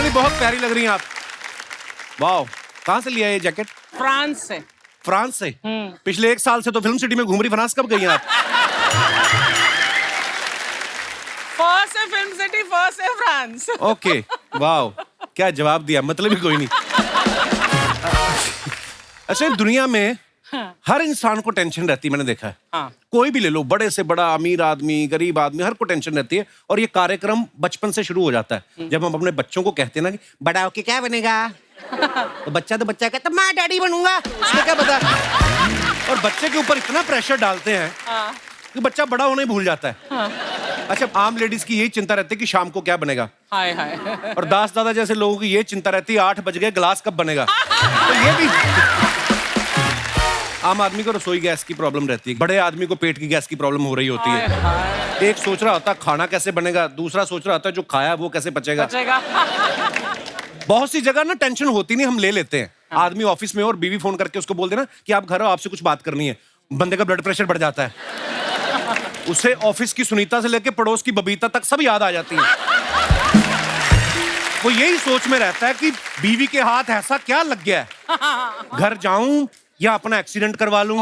नहीं, बहुत प्यारी लग रही हैं आप। वाह, कहाँ से लिया ये जैकेट? फ्रांस से। फ्रांस से? पिछले 1 साल से तो फिल्म सिटी में घूम रही, फ्रांस कब गई हैं आप? फर्स्ट है फिल्म सिटी, फर्स्ट है फ्रांस। ओके, वाह, क्या जवाब दिया, मतलब ही कोई नहीं। अच्छा, दुनिया में हर इंसान को टेंशन रहती है, मैंने देखा है। हाँ। कोई भी ले लो, बड़े से बड़ा, अमीर आदमी, गरीब आदमी, हर को टेंशन रहती है। और ये कार्यक्रम बचपन से शुरू हो जाता है। जब हम अपने बच्चों को कहते हैं ना कि बड़ा होके क्या बनेगा, तो बच्चा कहता मैं डैडी बनूंगा, उसको क्या पता। और बच्चे के ऊपर इतना प्रेशर डालते हैं कि बच्चा बड़ा होना ही भूल जाता है। अच्छा, आम लेडीज की यही चिंता रहती है कि शाम को क्या बनेगा। हाय हाय। और दास दादा जैसे लोगों की ये चिंता रहती है 8 बज गए, गिलास कब बनेगा। तो ये भी आम आदमी को रसोई गैस की प्रॉब्लम रहती है, बड़े आदमी को पेट की गैस की प्रॉब्लम हो रही होती है। एक सोच रहा होता है खाना कैसे बनेगा, दूसरा सोच रहा होता है जो खाया वो कैसे बचेगा। बहुत सी जगह ना टेंशन होती नहीं, हम ले लेते हैं। आदमी ऑफिस में और बीवी फोन करके उसको बोल देना कि आप घर हो, आपसे कुछ बात करनी है, बंदे का ब्लड प्रेशर बढ़ जाता है। उसे ऑफिस की सुनीता से लेके पड़ोस की बबीता तक सब याद आ जाती है। वो यही सोच में रहता है कि बीवी के हाथ ऐसा क्या लग गया है, घर जाऊं या अपना एक्सीडेंट करवा लूं,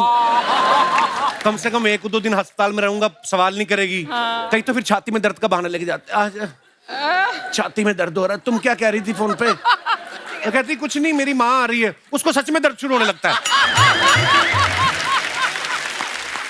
कम से कम 1-2 दिन अस्पताल में रहूंगा, सवाल नहीं करेगी। कहीं तो फिर छाती में दर्द का बहाना लेके जाते, आज छाती में दर्द हो रहा है, तुम क्या कह रही थी फोन पे? तो कहती कुछ नहीं, मेरी माँ आ रही है, उसको सच में दर्द शुरू होने लगता है।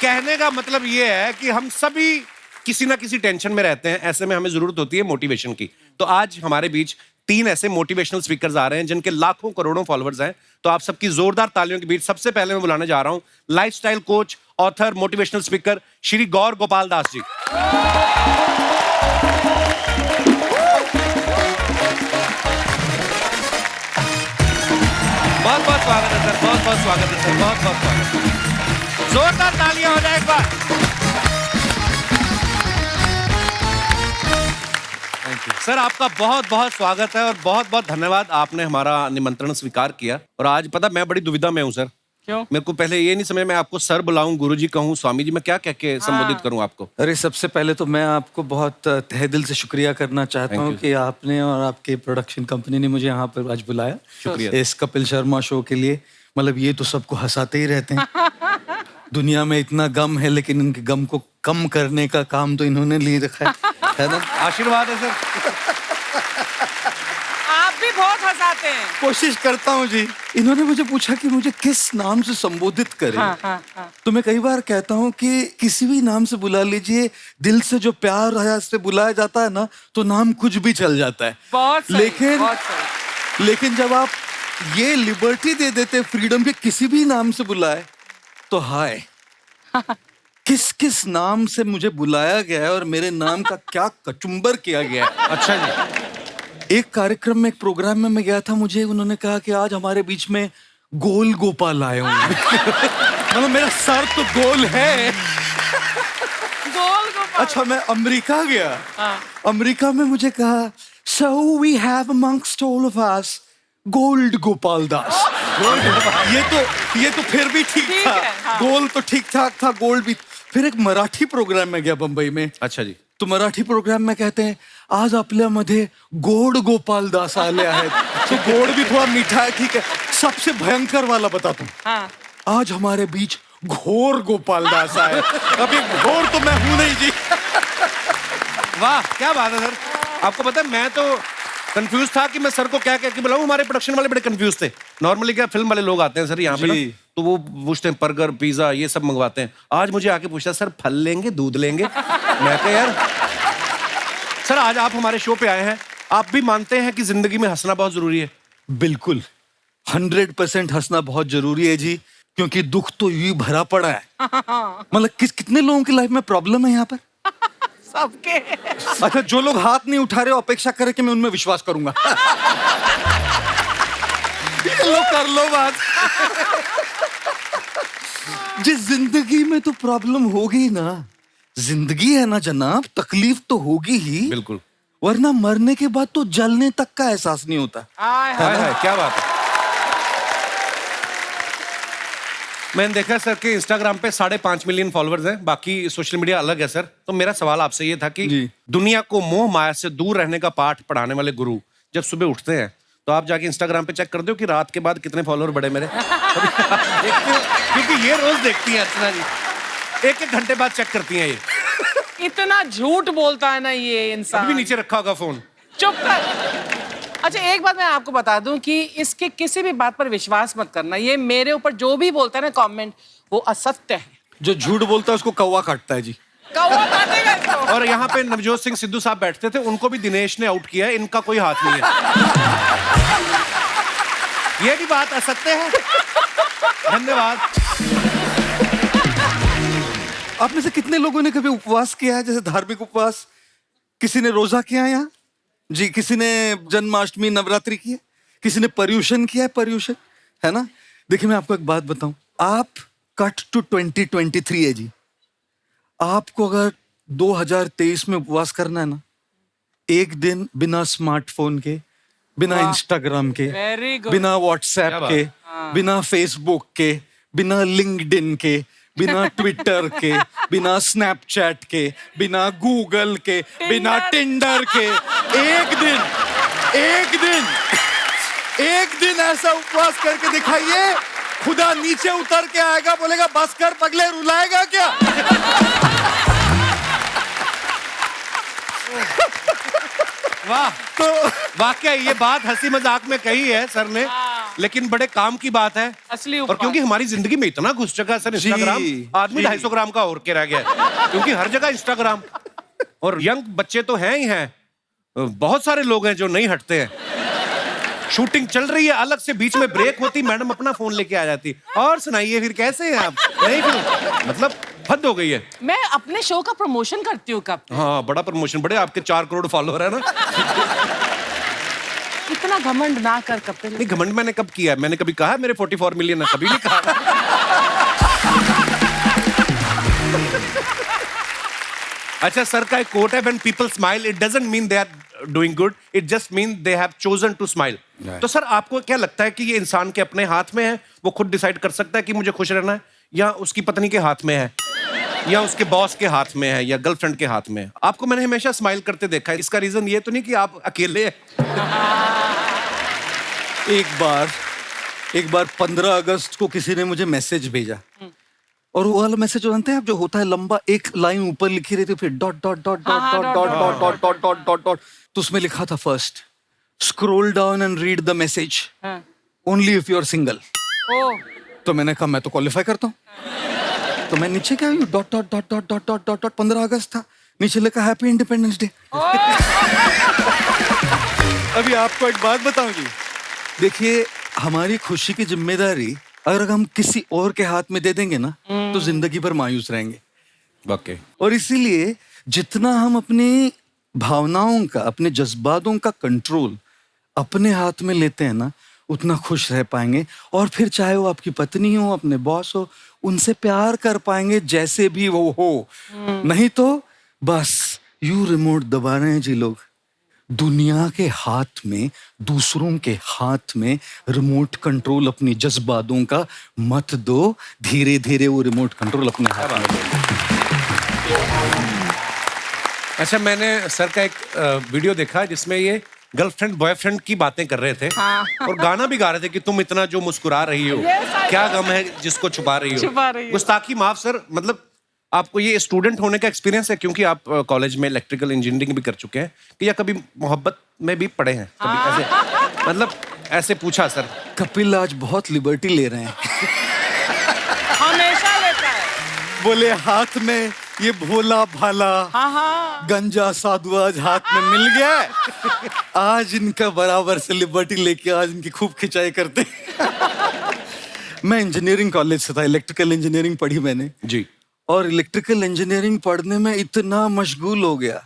कहने का मतलब ये है कि हम सभी किसी ना किसी टेंशन में रहते हैं, ऐसे में हमें जरूरत होती है मोटिवेशन की। तो आज हमारे बीच 3 ऐसे मोटिवेशनल स्पीकर्स आ रहे हैं जिनके लाखों करोड़ों फॉलोअर्स हैं। तो आप सबकी जोरदार तालियों के बीच सबसे पहले मैं बुलाने जा रहा हूं lifestyle coach, author, motivational speaker Shri Gaur Gopal Das ji. बहुत बहुत स्वागत है सर, बहुत बहुत स्वागत है सर, बहुत बहुत स्वागत है। जोरदार तालियां हो जाए एक बार। सर, आपका बहुत बहुत स्वागत है और बहुत बहुत धन्यवाद, आपने हमारा निमंत्रण स्वीकार किया। और आज पता मैं बड़ी दुविधा में हूँ सर। क्यों? मेरे को पहले ये नहीं समझ में, आपको सर बुलाऊं, गुरुजी कहूं, स्वामी जी, मैं क्या कह के संबोधित करूं आपको? अरे, सबसे पहले तो मैं आपको बहुत तहे दिल से शुक्रिया करना चाहता हूं कि आपने और आपके प्रोडक्शन कंपनी ने मुझे यहाँ पर आज बुलाया। शुक्रिया। इस कपिल शर्मा शो के लिए। मतलब ये तो सबको हंसाते ही रहते हैं। दुनिया में इतना गम है, लेकिन इनके गम को कम करने का काम तो इन्होंने ले रखा है ना? आशीर्वाद है सर। आप भी बहुत हंसाते हैं। कोशिश करता हूँ जी। इन्होंने मुझे पूछा कि मुझे किस नाम से संबोधित करें। तो मैं कई बार कहता हूँ कि किसी भी नाम से बुला लीजिए, दिल से जो प्यार है से बुलाया जाता है ना, तो नाम कुछ भी चल जाता है। बहुत सही, लेकिन बहुत सही। लेकिन जब आप ये लिबर्टी दे देते फ्रीडम के किसी भी नाम से बुलाए, तो हाय किस किस नाम से मुझे बुलाया गया है और मेरे नाम का क्या कचुम्बर किया गया है। अच्छा जी। एक कार्यक्रम में, एक प्रोग्राम में मैं गया था, मुझे उन्होंने कहा कि आज हमारे बीच में गोल गोपाल आए होंगे। मतलब मेरा सर तो गोल है। गोल गोपाल। अच्छा, मैं अमेरिका गया। अमेरिका में मुझे कहा, so we have amongst all of us Gaur Gopal Das. ये तो फिर भी ठीक था। हाँ। गोल तो ठीक ठाक था, गोल्ड भी। फिर एक मराठी प्रोग्राम में गया बंबई में। अच्छा जी। तो मराठी प्रोग्राम में कहते हैं, आज आपल्यामध्ये गोड गोपाल दास आले आहेत। तो गोड भी थोड़ा मीठा है, ठीक है। सबसे भयंकर वाला बताता हूँ, आज हमारे बीच घोर गोपाल दास आए। अभी घोर तो मैं हूं नहीं जी। वाह, क्या बात है सर। आपको पता है, मैं तो कंफ्यूज था कि मैं सर को क्या कह के बुलाऊं। हमारे प्रोडक्शन वाले बड़े कंफ्यूज थे। नॉर्मली क्या फिल्म वाले लोग आते हैं सर यहाँ पे ना, तो वो पूछते हैं बर्गर, पिज्जा, ये सब मंगवाते हैं। आज मुझे आके पूछता सर फल लेंगे, दूध लेंगे। मैं कहा यार सर, आज आप हमारे शो पे आए हैं, आप भी मानते हैं कि जिंदगी में हंसना बहुत जरूरी है? बिल्कुल 100% हंसना बहुत जरूरी है जी, क्योंकि दुख तो यूं भरा पड़ा है। मतलब कितने लोगों की लाइफ में प्रॉब्लम है यहाँ पर? सबके। अच्छा, जो लोग हाथ नहीं उठा रहे हो, अपेक्षा करें कि मैं उनमें विश्वास करूंगा। लो, कर लो बात। जिस जिंदगी में तो प्रॉब्लम होगी ना, जिंदगी है ना जनाब, तकलीफ तो होगी ही। बिल्कुल। वरना मरने के बाद तो जलने तक का एहसास नहीं होता। हाय हाय, क्या बात है। मैंने देखा सर कि इंस्टाग्राम पे 5.5 मिलियन फॉलोअर्स हैं, बाकी सोशल मीडिया अलग है सर। तो मेरा सवाल आपसे ये था कि दुनिया को मोह माया से दूर रहने का पाठ पढ़ाने वाले गुरु जब सुबह उठते हैं तो आप जाके इंस्टाग्राम पे चेक कर दो कि रात के बाद कितने फॉलोअर बढ़े मेरे देखते हो? क्योंकि ये रोज देखती हैं अर्चना जी, एक घंटे बाद चेक करती हैं ये। इतना झूठ बोलता है ना ये अभी इंसान। नीचे रखा होगा फोन। चुप कर। अच्छा एक बात मैं आपको बता दूं कि इसके किसी भी बात पर विश्वास मत करना। ये मेरे ऊपर जो भी बोलता है ना कमेंट, वो असत्य है। जो झूठ बोलता है उसको कौवा काटता है जी। कौवा काटेगा इसको। और यहाँ पे नवजोत सिंह सिद्धू साहब बैठते थे, उनको भी दिनेश ने आउट किया है, इनका कोई हाथ नहीं है। ये भी बात असत्य है। धन्यवाद। आप में से कितने लोगों ने कभी उपवास किया है, जैसे धार्मिक उपवास? किसी ने रोजा किया है यहाँ जी? किसी ने जन्माष्टमी नवरात्रि की है? किसी ने पर्यूषण किया है? पर्यूषण है ना। देखिए मैं आपको एक बात बताऊं, आप कट टू 2023 है जी। आपको अगर 2023 में उपवास करना है ना, एक दिन बिना स्मार्टफोन के, बिना इंस्टाग्राम के, Very good. बिना व्हाट्सएप के, बिना फेसबुक के, बिना लिंक्डइन के, बिना ट्विटर के, बिना स्नैपचैट के, बिना गूगल के, बिना टिंडर के, एक दिन ऐसा उपवास करके दिखाइए, खुदा नीचे उतर के आएगा, बोलेगा बस कर पगले, रुलाएगा क्या? वाह। तो वाकई ये बात हंसी मजाक में कही है सर ने, लेकिन बड़े काम की बात है। असली और क्योंकि हमारी जिंदगी में इतना घुस चुका है सर इंस्टाग्राम, आदमी 250 ग्राम का और के रह गया है, क्योंकि हर जगह इंस्टाग्राम। और यंग बच्चे तो हैं ही हैं, बहुत सारे लोग हैं जो नहीं हटते हैं। शूटिंग चल रही है, अलग से बीच में ब्रेक होती, मैडम अपना फोन लेके आ जाती, और सुनाइए फिर कैसे हैं आप? नहीं फिर मतलब हद हो गई है। मैं अपने शो का प्रमोशन करती हूँ कब। हाँ बड़ा प्रमोशन, बड़े आपके 4 करोड़ फॉलोअर है ना। इतना घमंड ना कर कपिल। नहीं घमंड मैंने कब किया? मैंने कभी कहा मेरे 44 मिलियन है? कभी नहीं कहा। अच्छा सर का एक कोट है, when people smile it doesn't mean they are doing good, it just mean they have chosen to smile. तो सर आपको क्या लगता है कि ये इंसान के अपने हाथ में है, वो खुद डिसाइड कर सकता है कि मुझे खुश रहना है, या उसकी पत्नी के हाथ में है, या उसके बॉस के हाथ में है, या गर्लफ्रेंड के हाथ में है? आपको मैंने हमेशा स्माइल करते देखा है, इसका रीजन ये तो नहीं कि आप अकेले हैं? एक बार 15 अगस्त को किसी ने मुझे मैसेज भेजा, और वो वाला मैसेज जानते हैं आप, जो होता है लंबा, एक लाइन ऊपर लिखी रहती है, फिर dot dot dot dot dot dot dot dot dot dot dot dot. तो उसमें लिखा था first, scroll down and read the message, only if you are single. तो मैंने कहा मैं तो क्वालिफाई करता हूँ, तो मैं नीचे क्या, dot dot dot dot dot dot dot dot 15 अगस्त था, नीचे लिखा हैप्पी इंडिपेंडेंस डे। अभी आपको एक बात बताऊं जी, देखिए हमारी खुशी की जिम्मेदारी अगर हम किसी और के हाथ में दे देंगे ना, तो जिंदगी भर मायूस रहेंगे। ओके। और इसीलिए जितना हम अपनी भावनाओं का, अपने जज्बातों का कंट्रोल अपने हाथ में लेते हैं ना, उतना खुश रह पाएंगे। और फिर चाहे वो आपकी पत्नी हो, अपने बॉस हो, उनसे प्यार कर पाएंगे जैसे भी वो हो। नहीं तो बस यू रिमोट दबा रहे हैं जी लोग। दुनिया के हाथ में, दूसरों के हाथ में रिमोट कंट्रोल अपनी जज्बातों का मत दो, धीरे धीरे वो रिमोट कंट्रोल अपने हाथ में ले। अच्छा मैंने सर का एक वीडियो देखा जिसमें ये गर्लफ्रेंड बॉयफ्रेंड की बातें कर रहे थे, और गाना भी गा रहे थे कि तुम इतना जो मुस्कुरा रही हो, क्या गम है जिसको छुपा रही हो। गुस्ताखी माफ सर, मतलब आपको ये स्टूडेंट होने का एक्सपीरियंस है, क्योंकि आप कॉलेज में इलेक्ट्रिकल इंजीनियरिंग भी कर चुके हैं, कि या कभी मोहब्बत में भी पड़े हैं कभी ऐसे? मतलब ऐसे पूछा सर। कपिल आज बहुत लिबर्टी ले रहे हैं। हमेशा लेता है। बोले हाथ में ये भोला भाला गंजा साधु आज हाथ में मिल गया, आज इनका बराबर से लिबर्टी लेके आज इनकी खूब खिंचाई करते। मैं इंजीनियरिंग कॉलेज से था, इलेक्ट्रिकल इंजीनियरिंग पढ़ी मैंने जी। और इलेक्ट्रिकल इंजीनियरिंग पढ़ने में इतना मशगूल हो गया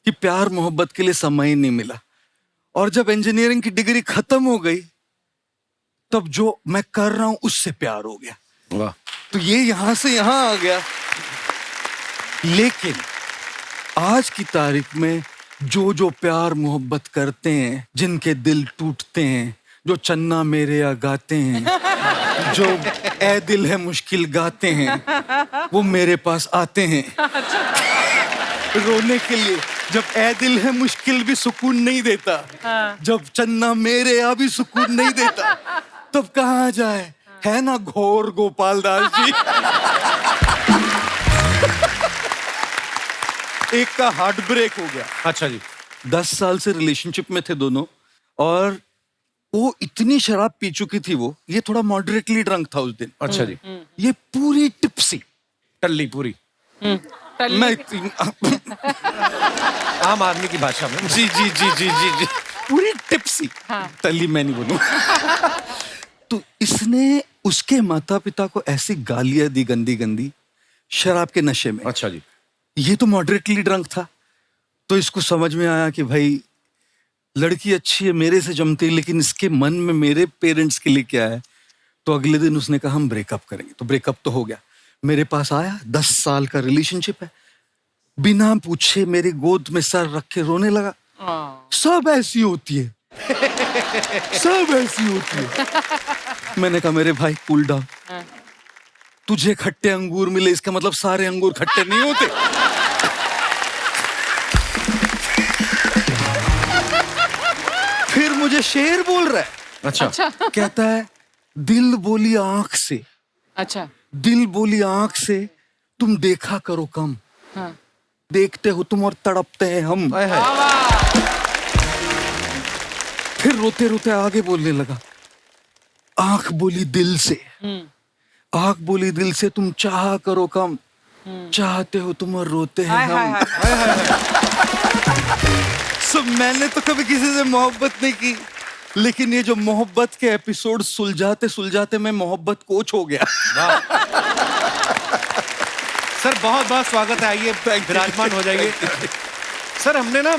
कि प्यार मोहब्बत के लिए समय ही नहीं मिला। और जब इंजीनियरिंग की डिग्री खत्म हो गई, तब जो मैं कर रहा हूं उससे प्यार हो गया। वाह। तो ये यहां से यहां आ गया। लेकिन आज की तारीख में जो प्यार मोहब्बत करते हैं, जिनके दिल टूटते हैं, जो चन्ना मेरे या गाते हैं, जो ए दिल है मुश्किल गाते हैं, वो मेरे पास आते हैं रोने के लिए। जब ए दिल है मुश्किल भी सुकून नहीं देता, जब चन्ना मेरे यहाँ भी सुकून नहीं देता, तब कहाँ जाए, है ना घोर गोपाल दास जी। एक का हार्ट ब्रेक हो गया। अच्छा जी। 10 साल से रिलेशनशिप में थे दोनों, और वो इतनी शराब पी चुकी थी, वो ये थोड़ा मॉडरेटली ड्रंक था उस दिन। अच्छा जी। ये पूरी टिप्सी, टल्ली पूरी, मैं आम आदमी की भाषा में। जी जी जी जी जी जी पूरी टिप्सी। तली मैं नहीं बोलूं। तो इसने उसके माता पिता को ऐसी गालियां दी, गंदी गंदी, शराब के नशे में। अच्छा जी। ये तो मॉडरेटली ड्रंक था, तो इसको समझ में आया कि भाई लड़की अच्छी है, मेरे से जमती है, लेकिन इसके मन में मेरे पेरेंट्स के लिए क्या है। तो अगले दिन उसने कहा हम ब्रेकअप करेंगे। तो ब्रेकअप तो हो गया, मेरे पास आया, 10 साल का रिलेशनशिप है, बिना पूछे मेरी गोद में सर रख के रोने लगा। सब ऐसी होती है, सब ऐसी होती है। मैंने कहा मेरे भाई कूल डाउन, तुझे खट्टे अंगूर मिले इसका मतलब सारे अंगूर खट्टे नहीं होते। फिर मुझे शेर बोल रहा है। अच्छा। कहता है दिल बोली आंख से, अच्छा, दिल बोली आंख से तुम देखा करो कम, देखते हो तुम और तड़पते हैं हम। फिर रोते रोते आगे बोलने लगा, आंख बोली दिल से, आंख बोली दिल से तुम चाहा करो कम, चाहते हो तुम और रोते हैं हम। सब मैंने तो कभी किसी से मोहब्बत नहीं की, लेकिन ये जो मोहब्बत के एपिसोड सुलझाते सुलझाते मैं मोहब्बत कोच हो गया। सर बहुत बहुत स्वागत है, आइए विराजमान हो जाइए। सर हमने ना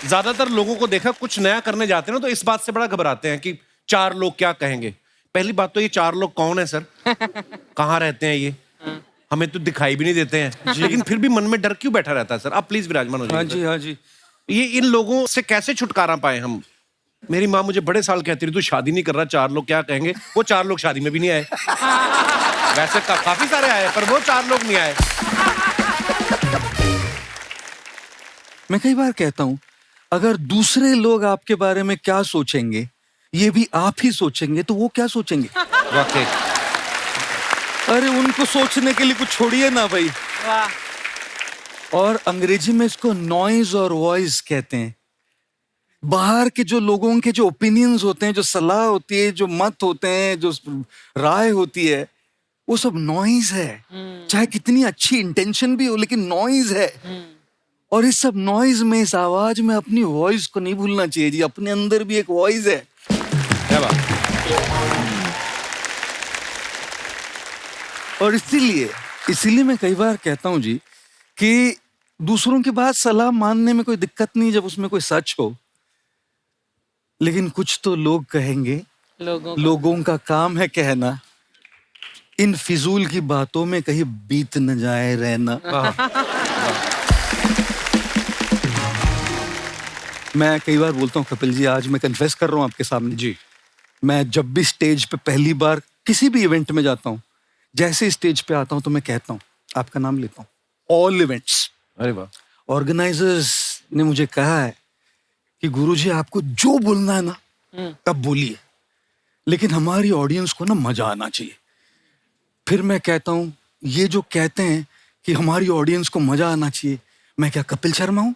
ज्यादातर लोगों को देखा, कुछ नया करने जाते हैं ना तो इस बात से बड़ा घबराते हैं कि 4 लोग क्या कहेंगे। पहली बात तो ये 4 लोग कौन है सर, कहाँ रहते हैं ये, हमें तो दिखाई भी नहीं देते हैं, लेकिन फिर भी मन में डर क्यों बैठा रहता है सर। आप प्लीज विराजमान हो जाइए। हाँ जी हाँ जी। ये इन लोगों से कैसे छुटकारा पाए हम। मेरी माँ मुझे बड़े साल कहती रही, तू शादी नहीं कर रहा, 4 लोग क्या कहेंगे। वो 4 लोग शादी में भी नहीं आए। वैसे काफी सारे आए, पर वो 4 लोग नहीं आए। मैं कई बार कहता हूं, अगर दूसरे लोग आपके बारे में क्या सोचेंगे ये भी आप ही सोचेंगे, तो वो क्या सोचेंगे। वाकई। अरे उनको सोचने के लिए कुछ छोड़िए ना भाई। और अंग्रेजी में इसको नॉइज और वॉइस कहते हैं। बाहर के जो लोगों के जो ओपिनियंस होते हैं, जो सलाह होती है, जो मत होते हैं, जो राय होती है, वो सब नॉइज है। चाहे कितनी अच्छी इंटेंशन भी हो, लेकिन नॉइज है। और इस सब नॉइज में, इस आवाज में अपनी वॉइस को नहीं भूलना चाहिए जी। अपने अंदर भी एक वॉइस है। क्या बात। और इसीलिए मैं कई बार कहता हूं जी कि दूसरों की बात सलाह मानने में कोई दिक्कत नहीं जब उसमें कोई सच हो, लेकिन कुछ तो लोग कहेंगे। लोगों का काम है कहना, इन फिजूल की बातों में कहीं बीत न जाए रहना। मैं कई बार बोलता हूँ कपिल जी, आज मैं कन्फेस कर रहा हूँ आपके सामने जी, मैं जब भी स्टेज पे पहली बार किसी भी इवेंट में जाता हूँ, जैसे स्टेज पे आता हूँ तो मैं कहता हूँ, आपका नाम लेता हूँ, ऑल इवेंट्स। अरे वाह। ऑर्गेनाइजर्स ने मुझे कहा है कि गुरुजी आपको जो बोलना है ना तब बोलिए, लेकिन हमारी ऑडियंस को ना मजा आना चाहिए। फिर मैं कहता हूँ, ये जो कहते हैं कि हमारी ऑडियंस को मजा आना चाहिए, मैं क्या कपिल शर्मा हूँ?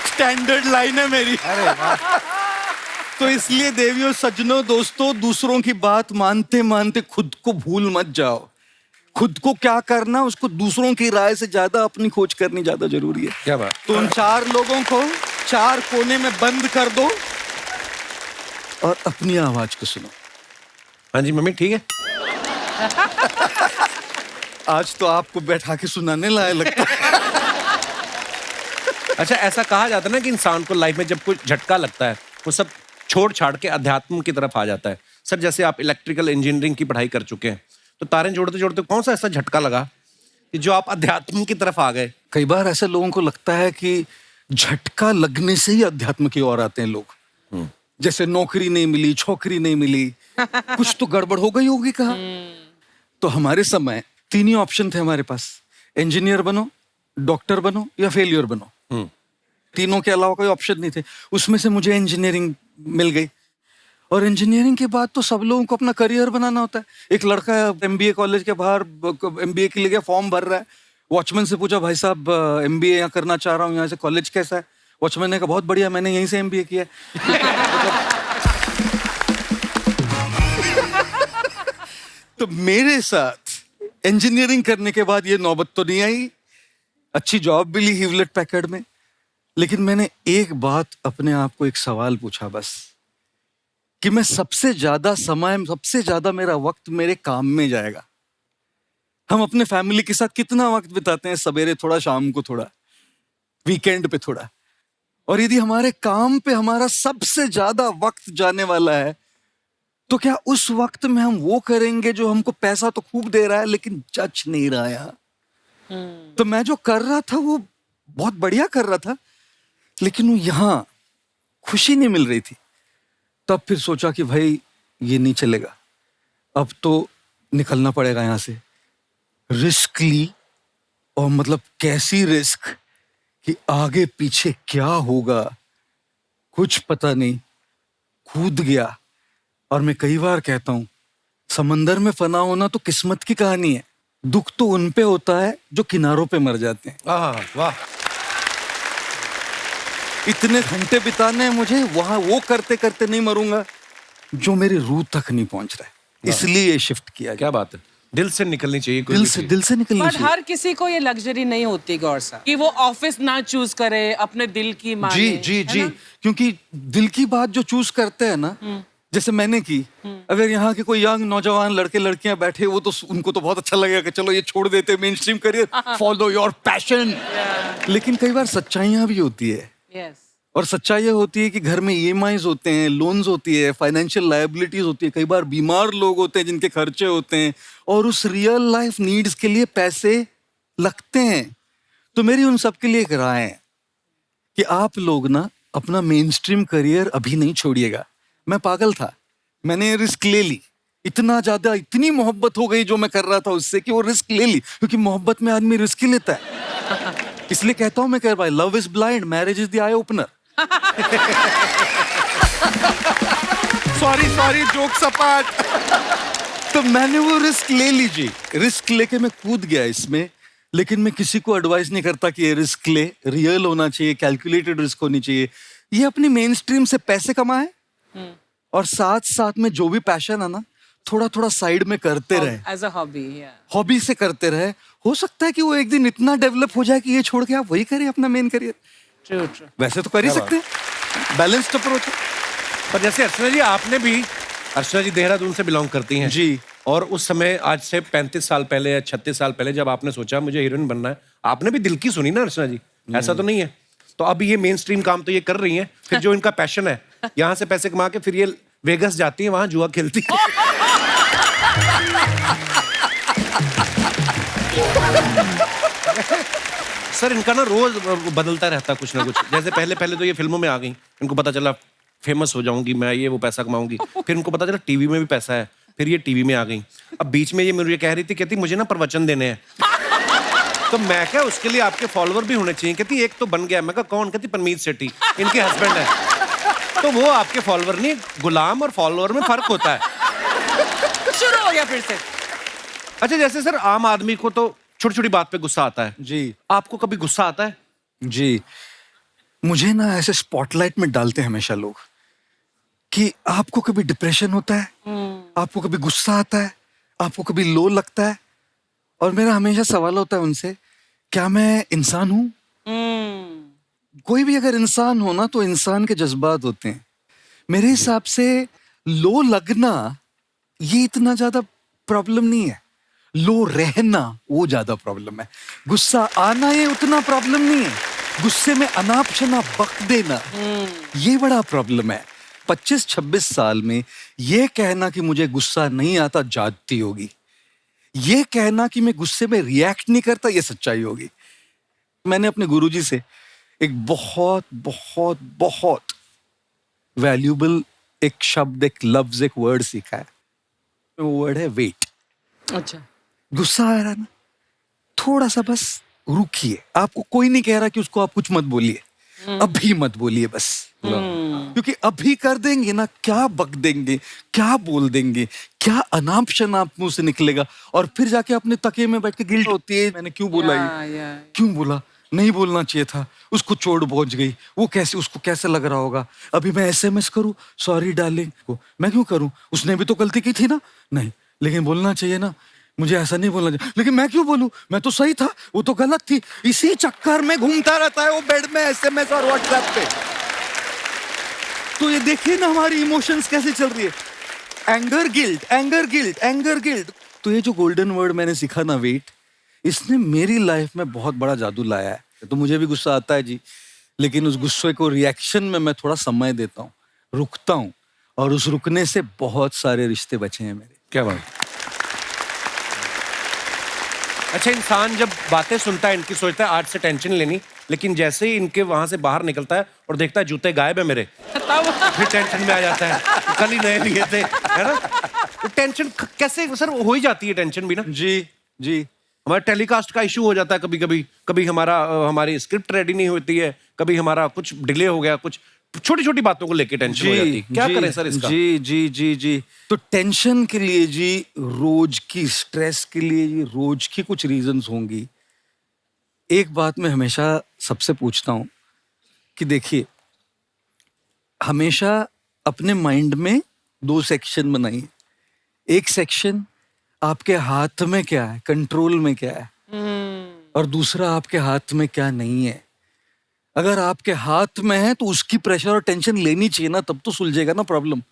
स्टैंडर्ड लाइन है मेरी। अरे वाह। तो इसलिए देवियों, सज्जनों, दोस्तों, दूसरों की बात मानते मानते खुद को भूल मत जाओ। खुद को क्या करना, उसको दूसरों की राय से ज्यादा अपनी खोज करनी ज्यादा जरूरी है। क्या बात। तो उन 4 लोगों को 4 कोने में बंद कर दो और अपनी आवाज को सुनो। हाँ जी मम्मी ठीक है। आज तो आपको बैठा के सुनाने लायक लगता है। अच्छा, ऐसा कहा जाता है ना कि इंसान को लाइफ में जब कुछ झटका लगता है वो सब छोड़ छाड़ के अध्यात्म की तरफ आ जाता है। सर जैसे आप इलेक्ट्रिकल इंजीनियरिंग की पढ़ाई कर चुके हैं, तो तारे जोड़ते जोड़ते कौन सा ऐसा झटका लगा कि जो आप अध्यात्म की तरफ आ गए। कई बार ऐसे लोगों को लगता है कि झटका लगने से ही अध्यात्म की ओर आते हैं लोग। जैसे नौकरी नहीं मिली, छोकरी नहीं मिली, कुछ तो गड़बड़ हो गई होगी कहा। तो हमारे समय 3 ही ऑप्शन थे हमारे पास, इंजीनियर बनो, डॉक्टर बनो या फेलियर बनो, तीनों के अलावा कोई ऑप्शन नहीं थे। उसमें से मुझे इंजीनियरिंग मिल गई, और इंजीनियरिंग के बाद तो सब लोगों को अपना करियर बनाना होता है। एक लड़का एमबीए कॉलेज के बाहर एमबीए के लिए गया, फॉर्म भर रहा है। वॉचमैन से पूछा, भाई साहब एमबीए यहाँ करना चाह रहा हूँ, यहाँ से कॉलेज कैसा है? वॉचमैन ने कहा, बहुत बढ़िया, मैंने यहीं से एमबीए किया है। तो मेरे साथ इंजीनियरिंग करने के बाद ये नौबत तो नहीं आई। अच्छी जॉब भी ली ह्यूलेट पैकर्ड में, लेकिन मैंने एक बात अपने आप को, एक सवाल पूछा बस, कि मैं सबसे ज्यादा मेरा वक्त मेरे काम में जाएगा। हम अपने फैमिली के साथ कितना वक्त बिताते हैं, सवेरे थोड़ा, शाम को थोड़ा, वीकेंड पे थोड़ा, और यदि हमारे काम पे हमारा सबसे ज्यादा वक्त जाने वाला है, तो क्या उस वक्त में हम वो करेंगे जो हमको पैसा तो खूब दे रहा है लेकिन जच नहीं रहा है? तो मैं जो कर रहा था वो बहुत बढ़िया कर रहा था, लेकिन वो यहां खुशी नहीं मिल रही थी। तब फिर सोचा कि भाई ये नहीं चलेगा, अब तो निकलना पड़ेगा यहां से। रिस्क ली, और मतलब कैसी रिस्क कि आगे पीछे क्या होगा कुछ पता नहीं, कूद गया। और मैं कई बार कहता हूं, समंदर में फना होना तो किस्मत की कहानी है, दुख तो उन पे होता है जो किनारों पे मर जाते हैं। वाह, इतने घंटे बिताने हैं मुझे वहां, वो करते करते नहीं मरूंगा जो मेरी रूह तक नहीं पहुंच रहा है, इसलिए ये शिफ्ट किया। क्या बात है, दिल से निकलनी चाहिए, कोई दिल भी से चीज। दिल से निकलनी बट चाहिए। हर किसी को ये लग्जरी नहीं होती गौर साहब, कि वो ऑफिस ना चूज करे, अपने दिल की माने। जी जी है जी, ना? क्योंकि दिल की बात जो चूज करते हैं ना, जैसे मैंने की, अगर यहाँ के कोई यंग नौजवान लड़के लड़कियां बैठे, वो तो उनको तो बहुत अच्छा लगेगा कि चलो ये छोड़ देते main stream career, follow your passion. लेकिन कई बार सच्चाइयां भी होती है, Yes. और सच्चाई ये होती है कि घर में ईएमआईज होते हैं, लोन्स होती है, फाइनेंशियल लायबिलिटीज होती है, कई बार बीमार लोग होते हैं जिनके खर्चे होते हैं, और उस रियल लाइफ नीड्स के लिए पैसे लगते हैं। तो मेरी उन सब के लिए एक राय है कि आप लोग ना अपना मेन स्ट्रीम करियर अभी नहीं छोड़िएगा। मैं पागल था, मैंने रिस्क ले ली, इतना ज्यादा, इतनी मोहब्बत हो गई जो मैं कर रहा था उससे कि वो रिस्क ले ली, क्योंकि मोहब्बत में आदमी रिस्क ही लेता है। इसलिए कहता हूं मैं, कह भाई, love is blind, marriage is the eye opener. Sorry jokes apart. तो मैंने वो रिस्क ले लीजिए, रिस्क लेके मैं कूद गया इसमें। लेकिन मैं किसी को एडवाइस नहीं करता कि ये रिस्क ले, रियल होना चाहिए, कैलकुलेटेड रिस्क होनी चाहिए। ये अपनी मेन स्ट्रीम से पैसे कमाए, और साथ साथ में जो भी पैशन है ना, थोड़ा थोड़ा साइड में करते रहे, एज अ हॉबी। हॉबी से करते रहे। हो सकता है कि वो एक दिन इतना डेवलप हो जाए कि ये छोड़ के आप वही करें अपना मेन करियर। ट्रू। वैसे तो कर ही सकते हैं, बैलेंस्ड अप्रोच है। पर जैसे अर्चना जी, आपने भी, अर्चना जी देहरादून से बिलोंग करती हैं जी, और उस समय, आज से 35 साल पहले या 36 साल पहले, जब आपने सोचा मुझे हीरोइन बनना है, आपने भी दिल की सुनी ना अर्चना जी, ऐसा तो नहीं है? तो अब ये मेन स्ट्रीम काम तो ये कर रही हैं, फिर जो इनका पैशन है, यहाँ से पैसे कमा के फिर ये वेगस जाती है, वहां जुआ खेलती है। सर, इनका ना रोज बदलता रहता कुछ ना कुछ। जैसे पहले तो ये फिल्मों में आ गई, इनको पता चला फेमस हो जाऊंगी मैं, ये वो पैसा कमाऊंगी। फिर इनको पता चला टीवी में भी पैसा है, फिर ये टीवी में आ गई। अब बीच में ये मुझे कह रही थी, कहती मुझे ना प्रवचन देने हैं। तो मैं क्या, उसके लिए आपके फॉलोअर भी होने चाहिए। कहती एक तो बन गया। मैं कहा कौन? कहती परमीत सेठी, इनके हस्बैंड है। तो वो आपके फॉलोअर नहीं, गुलाम और फॉलोअर में फर्क होता है। शुरू हो गया फिर से। अच्छा, जैसे सर आम आदमी को तो छोटी छोटी बात पे गुस्सा आता है जी, आपको कभी गुस्सा आता है? जी, मुझे ना ऐसे स्पॉटलाइट में डालते हैं हमेशा लोग कि आपको कभी डिप्रेशन होता है, आपको कभी गुस्सा आता है, आपको कभी लो लगता है, और मेरा हमेशा सवाल होता है उनसे, क्या मैं इंसान हूं? कोई भी अगर इंसान हो ना, तो इंसान के जज्बात होते हैं। मेरे हिसाब से लो लगना ये इतना ज्यादा प्रॉब्लम नहीं है, लो रहना वो ज्यादा प्रॉब्लम है। गुस्सा आना ये उतना प्रॉब्लम नहीं है, गुस्से में अनाप शनाप बक देना ये बड़ा प्रॉब्लम है। 25-26 साल में ये कहना कि मुझे गुस्सा नहीं आता जाती होगी, ये कहना कि मैं गुस्से में रिएक्ट नहीं करता ये सच्चाई होगी। मैंने अपने गुरुजी से एक बहुत बहुत बहुत वैल्यूबल एक शब्द, एक लफ्ज, एक वर्ड सीखा है। वो वर्ड है वेट। अच्छा। गुस्सा आ रहा है ना, थोड़ा सा बस रुकिए, आपको कोई नहीं कह रहा कि उसको आप कुछ मत बोलिए, अभी मत बोलिए बस, क्योंकि अभी कर देंगे ना, क्या बक देंगे, क्या बोल देंगे, क्या अनाप शनाप मुंह से निकलेगा, और फिर जाके अपने तकिए में बैठ के गिल्ट होती है, मैंने क्यों बोला ये, क्यों बोला, नहीं बोलना चाहिए था, उसको चोट पहुंच गई, वो कैसे, उसको कैसे लग रहा होगा, अभी मैं एसएमएस करूं सॉरी डार्लिंग को, मैं क्यों करूं, उसने भी तो गलती की थी ना, नहीं लेकिन बोलना चाहिए ना, मुझे ऐसा नहीं बोलना चाहिए, लेकिन मैं क्यों बोलूं, मैं तो सही था, वो तो गलत थी, इसी चक्कर में घूमता रहता है वो बेड में एसएमएस और व्हाट्सएप पे। तो ये देखिए ना हमारी इमोशंस कैसे चल रही है, anger guilt, anger guilt, anger guilt. तो ये जो गोल्डन वर्ड मैंने सीखा ना, वेट, इसने मेरी लाइफ में बहुत बड़ा जादू लाया है। तो मुझे भी गुस्सा आता है जी, लेकिन उस गुस्से को रिएक्शन में मैं थोड़ा समय देता हूँ, रुकता हूँ, और उस रुकने से बहुत सारे रिश्ते बचे हैं मेरे। क्या बात। अच्छा, इंसान जब बातें सुनता है इनकी सोचता है आज से टेंशन लेनी, लेकिन जैसे ही इनके वहां से बाहर निकलता है और देखता है जूते गायब है मेरे, फिर टेंशन में आ जाता है, कल ही नए लिए थे, है ना। तो टेंशन कैसे सर हो ही जाती है, टेंशन भी ना। जी जी, हमारा टेलीकास्ट का इशू हो जाता है कभी कभी, कभी हमारी स्क्रिप्ट रेडी नहीं होती है, कभी हमारा कुछ डिले हो गया, कुछ छोटी छोटी बातों को लेके टेंशन हो जाती है। क्या करें सर इसका? जी जी जी जी, तो टेंशन के लिए जी, रोज की स्ट्रेस के लिए जी, रोज की कुछ रीजंस होंगी। एक बात मैं हमेशा सबसे पूछता हूं कि देखिए, हमेशा अपने माइंड में 2 सेक्शन बनाइए। एक सेक्शन आपके हाथ में क्या है, कंट्रोल में क्या है, और दूसरा आपके हाथ में क्या नहीं है। अगर आपके हाथ में है तो उसकी प्रेशर और टेंशन लेनी चाहिए ना, तब तो सुलझेगा ना प्रॉब्लम।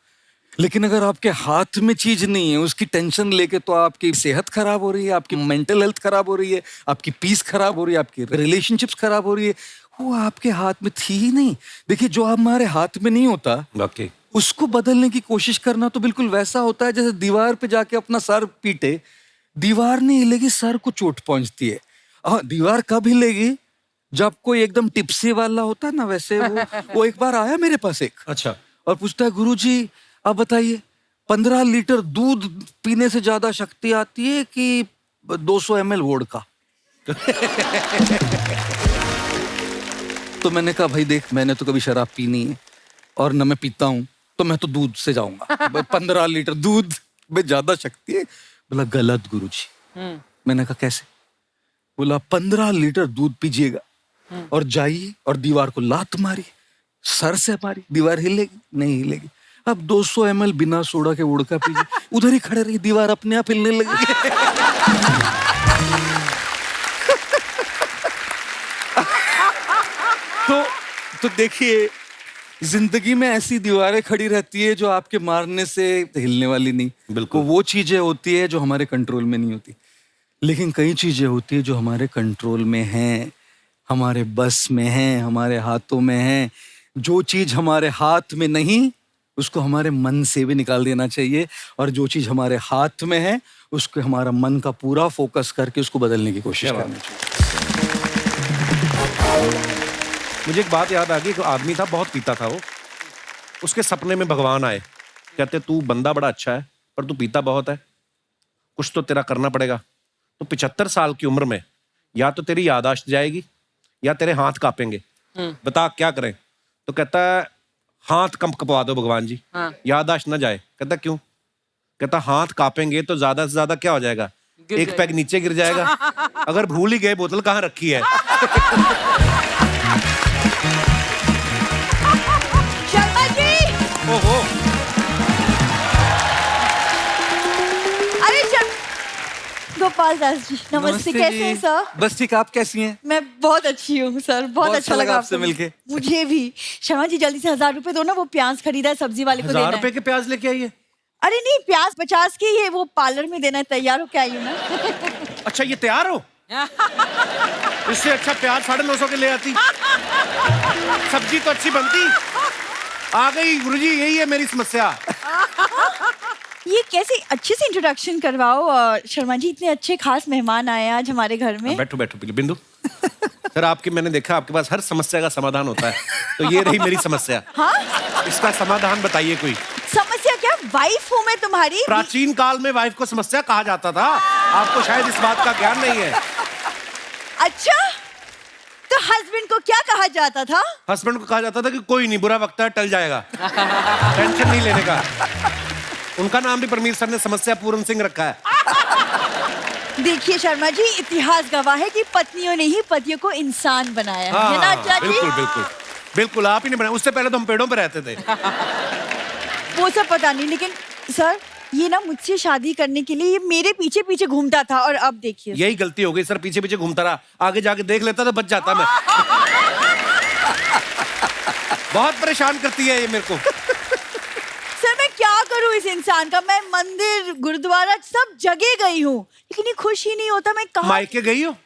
लेकिन अगर आपके हाथ में चीज नहीं है, उसकी टेंशन लेके तो आपकी सेहत खराब हो रही है, आपकी मेंटल हेल्थ खराब हो रही है, आपकी पीस खराब हो रही है, आपकी रिलेशनशिप्स खराब हो रही है, वो आपके हाथ में थी ही नहीं। देखिए, जो हमारे हाथ में नहीं होता, वाकई उसको बदलने की कोशिश करना तो बिल्कुल वैसा होता है जैसे दीवार पे जाके अपना सर पीटे, दीवार नहीं हिलेगी, सर को चोट पहुंचती है। हाँ, दीवार कब हिलेगी, जब कोई एकदम टिप्सी वाला होता है ना, वैसे वो एक बार आया मेरे पास एक, अच्छा, और पूछता है, गुरुजी आप बताइए 15 लीटर दूध पीने से ज्यादा शक्ति आती है कि 200 ml वोडका? तो मैंने कहा, भाई देख, मैंने तो कभी शराब पी नहीं है और न मैं पीता हूं, तो मैं तो दूध से जाऊंगा। 15 लीटर दूध में ज्यादा शक्ति है। बोला गलत गुरुजी। मैंने कहा कैसे? बोला 15 लीटर दूध पीजिएगा और जाइए और दीवार को लात मारी, सर से मारी, दीवार हिलेगी? नहीं हिलेगी। अब 200 ml बिना सोडा के वोडका पीजिए, उधर ही खड़े रही, दीवार अपने आप हिलने लगी। तो देखिए, जिंदगी में ऐसी दीवारें खड़ी रहती है जो आपके मारने से हिलने वाली नहीं। बिल्कुल, वो चीजें होती है जो हमारे कंट्रोल में नहीं होती, लेकिन कई चीजें होती है जो हमारे कंट्रोल में हैं, हमारे बस में हैं, हमारे हाथों में हैं। जो चीज हमारे हाथ में नहीं, उसको हमारे मन से भी निकाल देना चाहिए, और जो चीज हमारे हाथ में है, उसको हमारा मन का पूरा फोकस करके उसको बदलने की कोशिश करनी चाहिए। मुझे एक बात याद आ गई। एक आदमी था, बहुत पीता था वो। उसके सपने में भगवान आए, कहते तू बंदा बड़ा अच्छा है पर तू पीता बहुत है, कुछ तो तेरा करना पड़ेगा। तो 75 साल की उम्र में या तो तेरी याददाश्त जाएगी या तेरे हाथ कांपेंगे, बता क्या करें? तो कहता है हाथ कपवा दो भगवान जी, याददाश्त ना जाए। कहता क्यों? कहता हाथ कांपेंगे तो ज्यादा से ज्यादा क्या हो जाएगा, एक पैग नीचे गिर जाएगा। अगर भूल ही गए बोतल कहाँ रखी है। शर्मा जी, ओहो, अरे गोपाल दास जी, नमस्ते। कैसे हैं सर? बस ठीक, आप कैसी हैं? मैं बहुत अच्छी हूँ सर, बहुत अच्छा लगा आपसे मिलके। मुझे भी। शर्मा जी जल्दी से 1000 रुपए दो ना, वो प्याज खरीदा है, सब्जी वाले को देना 1000 है। रुपए के प्याज लेके आइए। अरे नहीं, प्याज 50 के ही है, वो पार्लर में देना है, तैयार हो क्या आई हूँ ना। अच्छा ये तैयार हो? इससे अच्छा प्याज 950 के ले आती, सब्जी तो अच्छी बनती। आ गई गुरुजी, यही है मेरी समस्या। ये कैसे अच्छे से इंट्रोडक्शन करवाओ। शर्मा जी, इतने अच्छे खास मेहमान आए हैं आज हमारे घर में। बैठो बैठो बिंदु। सर आपकी, मैंने देखा आपके पास हर समस्या का समाधान होता है, तो ये रही मेरी समस्या। हाँ? इसका समाधान बताइए कोई। समस्या क्या? वाइफ हूँ मैं तुम्हारी। प्राचीन काल में वाइफ को समस्या कहा जाता था, आपको शायद इस बात का ज्ञान नहीं है। अच्छा, तो हस्बैंड को क्या कहा जाता था? हस्बैंड को कहा जाता था कि कोई नहीं, बुरा वक्त है, टल जाएगा, टेंशन नहीं लेने का। उनका नाम भी परमीर सर ने समस्या पूर्ण सिंह रखा है। देखिए शर्मा जी, इतिहास गवाह है कि पत्नियों ने ही पतियों को इंसान बनाया है ना हाँ, चाची? बिल्कुल बिल्कुल बिल्कुल, आप ही ने बनाया। उससे पहले तो हम पेड़ों पे रहते थे। वो सब पता नहीं, लेकिन सर ये ना मुझसे शादी करने के लिए ये मेरे पीछे पीछे घूमता था, और अब देखिए। यही गलती हो गई सर, पीछे पीछे घूमता रहा, आगे जाके देख लेता तो बच जाता मैं। बहुत परेशान करती है ये मेरे को। सर मैं क्या करूं इस इंसान का? मैं मंदिर, गुरुद्वारा सब जगह गई हूँ, लेकिन ये खुश ही नहीं होता। मैं कहाँ? मायके गई हो?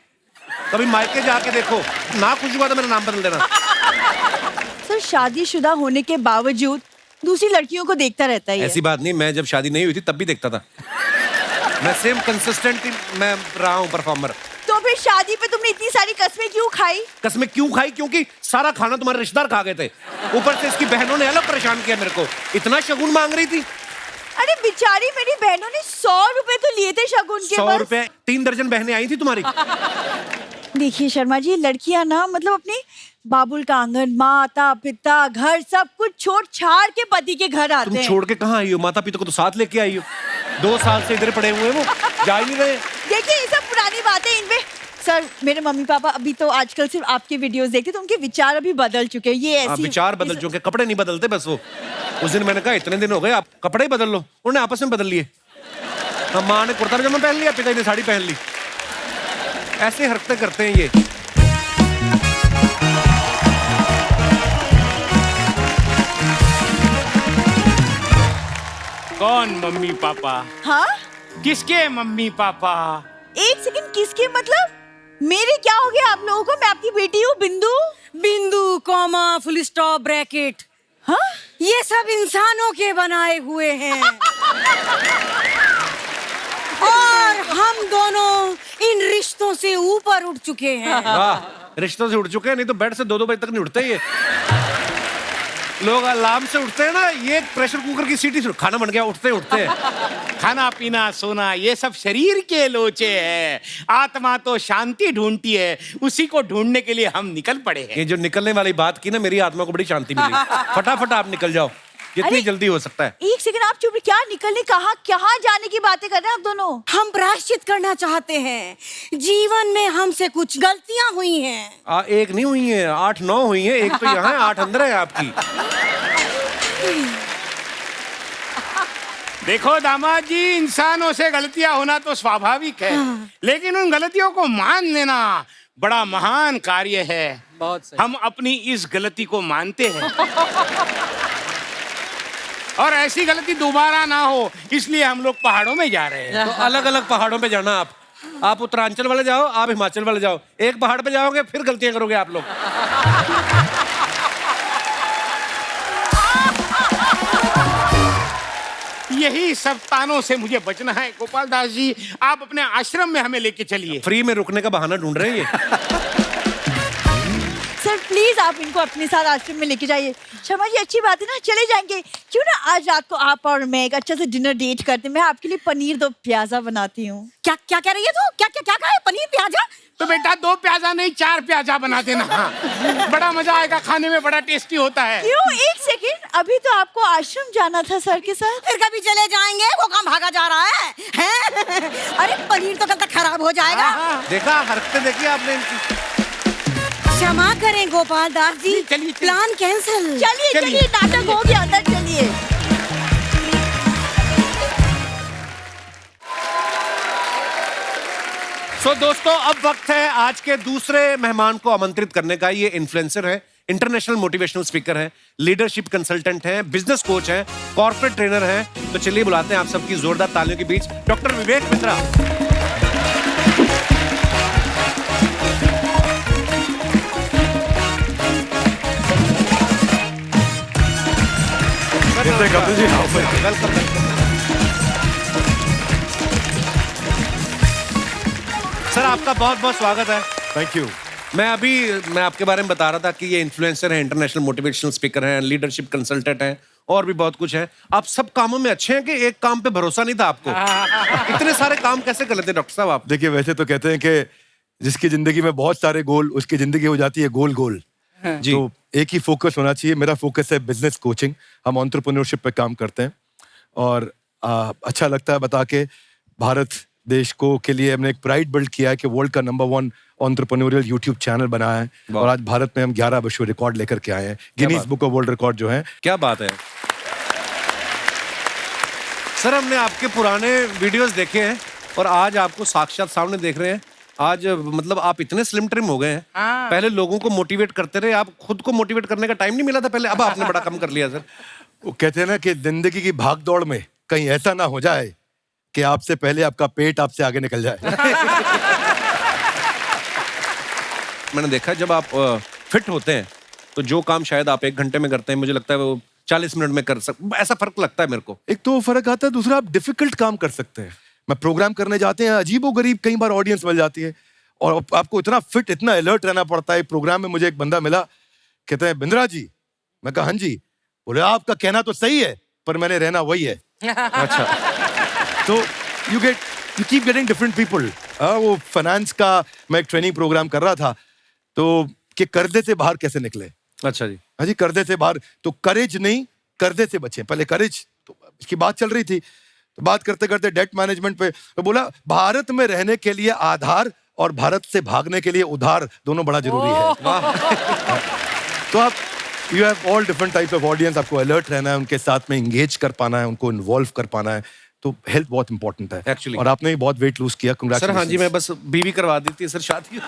कभी मायके जाके देखो, ना खुश हुआ तो मेरा नाम बदल देना। सर शादीशुदा होने के बावजूद दूसरी लड़कियों को देखता रहता है ये। ऐसी बात नहीं, मैं जब शादी नहीं हुई थी तब भी देखता था। मैं सेम कंसिस्टेंट मैं रहा हूँ परफॉर्मर। तो फिर शादी पे तुमने इतनी सारी कस्में क्यों खाई? कसमें क्यों खाई? क्योंकि सारा खाना तुम्हारे रिश्तेदार खा गए थे, ऊपर से इसकी बहनों ने अलग परेशान किया मेरे को। इतना शगुन मांग रही थी। अरे बेचारी मेरी बहनों ने 100 रुपए तो लिए थे शगुन के। 100 रुपए? 3 दर्जन बहनें आई थी तुम्हारी। देखिए शर्मा जी, लड़कियां ना मतलब अपनी बाबुल का आंगन, माता पिता, घर सब कुछ छोड़ छाड़ के पति के घर आते तुम हैं। छोड़ के कहाँ आई हो? माता पिता को तो साथ लेके आई हो। 2 साल से इधर पड़े हुए हैं, वो जा ही नहीं रहे। देखिए ये सब पुरानी बातें, इनमें सर मेरे मम्मी पापा अभी तो आजकल सिर्फ आपके वीडियोस देखते, तो उनके विचार अभी बदल चुके हैं। ये ऐसी विचार बदल चुके, कपड़े नहीं बदलते बस वो। उस दिन मैंने कहा इतने दिन हो गए, आप कपड़े ही बदल लो, उन्होंने आपस में बदल लिए। माँ ने कुर्ता पजामा पहन लिया, पिता ने साड़ी पहन ली। ऐसे हरकतें करते हैं ये। कौन मम्मी पापा? हाँ? किसके मम्मी पापा? एक सेकंड, किसके मतलब? मेरे क्या हो गया आप लोगों को? मैं आपकी बेटी हूँ बिंदु। बिंदु, कॉमा, फुल स्टॉप, ब्रैकेट, हाँ? ये सब इंसानों के बनाए हुए हैं। और हम दोनों इन रिश्तों से ऊपर उठ चुके हैं। वाह, रिश्तों से उठ चुके हैं, नहीं तो बेड से 2-2 बजे तक नहीं उठते ये लोग। अलार्म से उठते हैं ना, ये प्रेशर कुकर की सीटी से खाना बन गया, उठते उठते हैं। खाना पीना सोना ये सब शरीर के लोचे हैं। आत्मा तो शांति ढूंढती है, उसी को ढूंढने के लिए हम निकल पड़े हैं। ये जो निकलने वाली बात की ना, मेरी आत्मा को बड़ी शांति मिली। फटाफट आप निकल जाओ, जितनी अरे, जल्दी हो सकता है। एक सेकंड, आप चुप, क्या निकलने, कहाँ जाने की बातें कर रहे हैं आप दोनों? हम प्रायश्चित करना चाहते हैं। जीवन में हमसे कुछ गलतियां हुई हैं। एक नहीं हुई है, 8-9 हुई है। एक तो यहाँ है, 8 अंदर है आपकी। देखो दामाद जी, इंसानों से गलतियां होना तो स्वाभाविक है, लेकिन उन गलतियों को मान लेना बड़ा महान कार्य है। बहुत सही। हम अपनी इस गलती को मानते हैं और ऐसी गलती दोबारा ना हो, इसलिए हम लोग पहाड़ों में जा रहे हैं। तो अलग अलग पहाड़ों पे जाना। आप उत्तरांचल वाले जाओ, आप हिमाचल वाले जाओ। एक पहाड़ पे जाओगे फिर गलतियां करोगे आप लोग। यही सब तानों से मुझे बचना है। गोपाल दास जी, आप अपने आश्रम में हमें लेके चलिए। फ्री में रुकने का बहाना ढूंढ रहे हैं ये। सर प्लीज आप इनको अपने साथ आश्रम में लेके जाइए। शर्मा जी अच्छी बात है ना, चले जाएंगे। क्यों ना आज रात को आप और मैं एक अच्छा से डिनर डेट करते हैं। मैं आपके लिए पनीर 2 प्याजा बनाती हूँ। क्या क्या कह रही है तू? क्या क्या क्या कहा है? पनीर प्याजा? तो बेटा 2 प्याजा नहीं 4 प्याजा बना देना। बड़ा मजा आएगा, खाने में बड़ा टेस्टी होता है। क्यों? एक सेकंड, अभी तो आपको आश्रम जाना था सर के साथ। फिर कभी चले जाएंगे, वो काम भागा जा रहा है, हैं? अरे पनीर तो कब तक खराब हो जाएगा। देखा, हरकतें देखी आपने इनकी। क्षमा करें गोपाल दास जी, चलिए। Plan cancel. चलिए चलिए, नाटक हो गया, अंदर चलिए। सो दोस्तों, अब वक्त है आज के दूसरे मेहमान को आमंत्रित करने का। ये इन्फ्लुएंसर है, इंटरनेशनल मोटिवेशनल स्पीकर है, लीडरशिप कंसल्टेंट है, बिजनेस कोच है, कॉर्पोरेट ट्रेनर है। तो चलिए बुलाते हैं आप सबकी जोरदार तालियों के बीच डॉक्टर विवेक मित्रा। वेलकम। सर आपका बहुत बहुत स्वागत है। Thank you. मैं आपके बारे में बता रहा था कि ये इन्फ्लुएंसर है, इंटरनेशनल मोटिवेशनल स्पीकर हैं, लीडरशिप कंसल्टेंट हैं और भी बहुत कुछ है। आप सब कामों में अच्छे हैं कि एक काम पे भरोसा नहीं था आपको? इतने सारे काम कैसे कर लेते डॉक्टर साहब आप? देखिए वैसे तो कहते हैं कि जिसकी जिंदगी में बहुत सारे गोल, उसकी जिंदगी हो जाती है गोल गोल। जी। तो एक ही फोकस होना चाहिए। मेरा फोकस है बिजनेस कोचिंग। हम एंटरप्रेन्योरशिप पे काम करते हैं और अच्छा लगता है बता के। भारत देश को के लिए हमने एक प्राइड बिल्ड किया है कि वर्ल्ड का नंबर 1 एंटरप्रेन्योरियल यूट्यूब चैनल बनाया है और आज भारत में हम 11 विश्व रिकॉर्ड लेकर के आए हैं, Guinness book of world record जो है। क्या बात है सर, हमने आपके पुराने वीडियोस देखे हैं और आज आपको साक्षात सामने देख रहे हैं। आज मतलब आप इतने स्लिम ट्रिम हो गए हैं। पहले लोगों को मोटिवेट करते रहे, आप खुद को मोटिवेट करने का टाइम नहीं मिला था पहले, अब आपने बड़ा कम कर लिया सर। वो कहते हैं ना कि जिंदगी की भाग दौड़ में कहीं ऐसा ना हो जाए कि आपसे पहले आपका पेट आपसे आगे निकल जाए। मैंने देखा जब आप फिट होते हैं तो जो काम शायद आप 1 घंटे में करते हैं, मुझे लगता है वो 40 मिनट में कर ऐसा फर्क लगता है मेरे को। एक तो फर्क आता है, दूसरा आप डिफिकल्ट काम कर सकते हैं। मैं प्रोग्राम करने जाते हैं, अजीबोगरीब कई बार ऑडियंस मिल जाती है और आपको इतना फिट, इतना अलर्ट रहना पड़ता है। प्रोग्राम में मुझे एक बंदा मिला, कहते हैं बिंद्रा जी। मैं कहा हाँ जी। बोले आपका कहना तो सही है पर मैंने रहना वही है। अच्छा। तो you keep getting different people. वो फाइनेंस का मैं एक ट्रेनिंग प्रोग्राम कर रहा था तो कि कर्जे से बाहर कैसे निकले। अच्छा जी। हाँ जी, कर्जे से बाहर। तो करेज नहीं, कर्जे से बचे। पहले करेज तो इसकी बात चल रही थी, तो बात करते करते डेट मैनेजमेंट पे तो बोला भारत में रहने के लिए आधार और भारत से भागने के लिए उधार दोनों बड़ा जरूरी है। तो आप you have all different types of audience. आपको अलर्ट रहना है, उनके साथ में इंगेज कर पाना है, उनको इन्वॉल्व कर पाना है। तो हेल्थ बहुत इंपॉर्टेंट है Actually. और आपने भी बहुत वेट लूज किया। सर हाँ जी, मैं बस बीवी करवा दी थी सर शादी।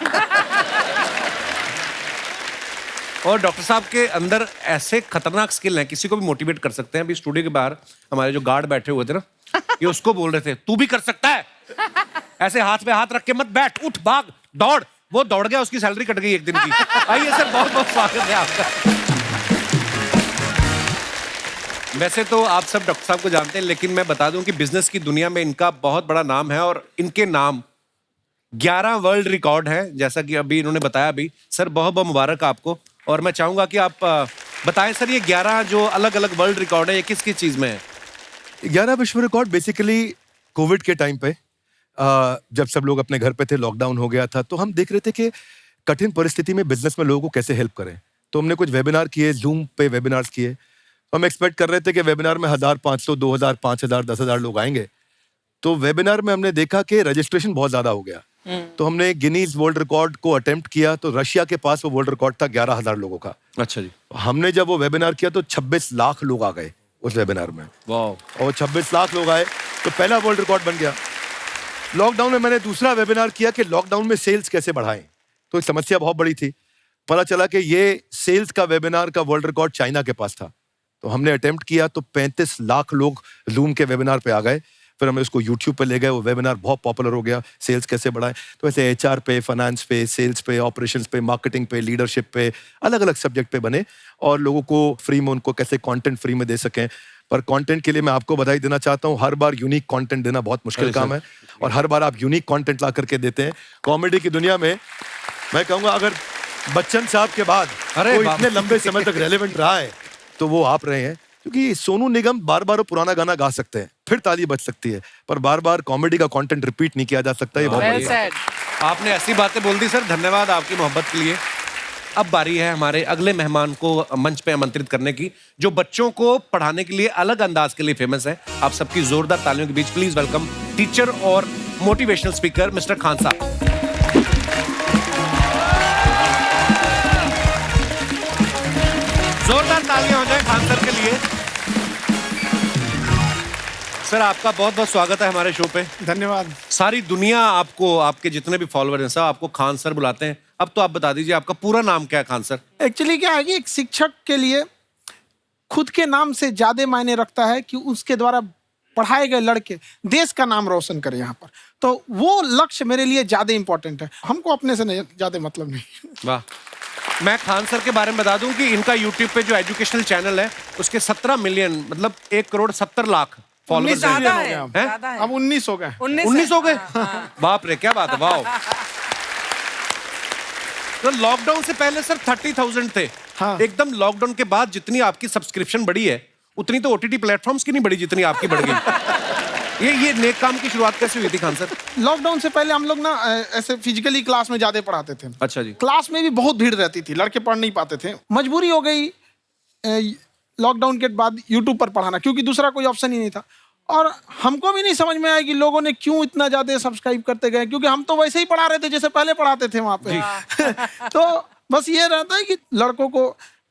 और डॉक्टर साहब के अंदर ऐसे खतरनाक स्किल हैं, किसी को भी मोटिवेट कर सकते हैं। अभी स्टूडियो के बाहर हमारे जो गार्ड बैठे हुए थे ना, ये उसको बोल रहे थे तू भी कर सकता है, ऐसे हाथ पे हाथ रख के मत बैठ, उठ भाग दौड़। वो दौड़ गया, उसकी सैलरी कट गई 1 दिन की। आइए सर, बहुत बहुत स्वागत है आपका। वैसे तो आप सब डॉक्टर साहब को जानते हैं, लेकिन मैं बता दूं कि बिजनेस की दुनिया में इनका बहुत बड़ा नाम है और इनके नाम 11 वर्ल्ड रिकॉर्ड है, जैसा कि अभी इन्होंने बताया। अभी सर बहुत बहुत मुबारक आपको। और मैं चाहूंगा कि आप बताएं सर, ये 11 जो अलग अलग वर्ल्ड रिकॉर्ड है, ये किस किस चीज में है? 11 विश्व रिकॉर्ड बेसिकली कोविड के टाइम पे जब सब लोग अपने घर पे थे, लॉकडाउन हो गया था, तो हम देख रहे थे कि कठिन परिस्थिति में बिजनेस में लोगों को कैसे हेल्प करें। तो हमने कुछ वेबिनार किए, जूम पे वेबिनार्स किए। तो हम एक्सपेक्ट कर रहे थे कि वेबिनार में 1500, 2000, 5000, 10,000 लोग आएंगे। तो वेबिनार में हमने देखा कि रजिस्ट्रेशन बहुत ज्यादा हो गया। तो हमने गिनीज वर्ल्ड रिकॉर्ड को अटेम्प्ट किया, तो रशिया के पास वो वर्ल्ड रिकॉर्ड था 11,000 लोगों का। अच्छा जी। हमने जब वो वेबिनार किया तो 26 लाख लोग आ गए उस वेबिनार में। वाह। और 26 लाख लोग आए तो पहला वर्ल्ड रिकॉर्ड बन गया। लॉकडाउन में मैंने दूसरा वेबिनार किया कि लॉकडाउन में सेल्स कैसे बढ़ाएं। तो एक समस्या बहुत बड़ी थी। पता चला कि ये सेल्स का वेबिनार का वर्ल्ड रिकॉर्ड चाइना के पास था। तो हमने अटेम्प्ट किया तो 35 लाख लोग जूम के वेबिनार पे आ गए। फिर हमने उसको यूट्यूब पे ले गए, वो वेबिनार बहुत पॉपुलर हो गया। सेल्स कैसे बढ़ाएं, तो ऐसे HR पे, फाइनेंस पे, सेल्स पे, ऑपरेशंस पे, मार्केटिंग पे, लीडरशिप पे, अलग अलग सब्जेक्ट पे बने और लोगों को फ्री में, उनको कैसे कंटेंट फ्री में दे सकें। पर कंटेंट के लिए मैं आपको बधाई देना चाहता हूँ। हर बार यूनिक कंटेंट देना बहुत मुश्किल काम है और हर बार आप यूनिक कंटेंट ला करके देते हैं। कॉमेडी की दुनिया में मैं कहूँगा अगर बच्चन साहब के बाद कोई इतने लंबे समय तक रेलेवेंट रहा है तो वो आप रहे हैं। क्योंकि सोनू निगम बार बार पुराना गाना गा सकते हैं, फिर ताली बज सकती है, पर बार बार कॉमेडी का कंटेंट रिपीट नहीं किया जा सकता। ये बहुत बढ़िया है। आपने ऐसी बातें बोल दी सर, धन्यवाद आपकी मोहब्बत के लिए। अब बारी है हमारे अगले मेहमान को मंच पे आमंत्रित करने की, जो बच्चों को पढ़ाने के लिए अलग अंदाज के लिए फेमस है। आप सबकी जोरदार तालियों के बीच प्लीज वेलकम टीचर और मोटिवेशनल स्पीकर मिस्टर खान साहब। जोरदार तालियां हो जाए खान सर के लिए। सर आपका बहुत बहुत स्वागत है हमारे शो पे। धन्यवाद। सारी दुनिया आपको, आपके जितने भी फॉलोअर हैं सब आपको खान सर बुलाते हैं। अब तो आप बता दीजिए आपका पूरा नाम क्या है खान सर? एक्चुअली क्या है कि एक शिक्षक के लिए खुद के नाम से ज्यादा मायने रखता है कि उसके द्वारा पढ़ाए गए लड़के देश का नाम रोशन करें यहाँ पर। तो वो लक्ष्य मेरे लिए ज्यादा इंपॉर्टेंट है, हमको अपने से नहीं ज्यादा मतलब नहीं। वाह। मैं खान सर के बारे में बता दूं कि इनका यूट्यूब पे जो एजुकेशनल चैनल है उसके 17 मिलियन मतलब 1,70,00,000 फॉलोअर्स हैं। अब 19 हो गए। 19 हो गए। बाप रे, क्या बात है, वाह। तो लॉकडाउन से पहले सर 30,000 थे। हाँ। एकदम लॉकडाउन के बाद जितनी आपकी सब्सक्रिप्शन बढ़ी है उतनी तो OTT प्लेटफॉर्म्स की नहीं बढ़ी जितनी आपकी बढ़ गई। ये नेक काम की शुरुआत कैसे हुई थी खान सर? लॉकडाउन से पहले हम लोग ना ऐसे फिजिकली क्लास में ज्यादा पढ़ाते थे। अच्छा जी। क्लास में भी बहुत भीड़ रहती थी, लड़के पढ़ नहीं पाते थे। मजबूरी हो गई लॉकडाउन के बाद यूट्यूब पर पढ़ाना, क्योंकि दूसरा कोई ऑप्शन ही नहीं था। और हमको भी नहीं समझ में आया कि लोगों ने क्यों इतना ज्यादा सब्सक्राइब करते गए, क्योंकि हम तो वैसे ही पढ़ा रहे थे जैसे पहले पढ़ाते थे वहां पे। तो बस ये रहता है कि लड़कों को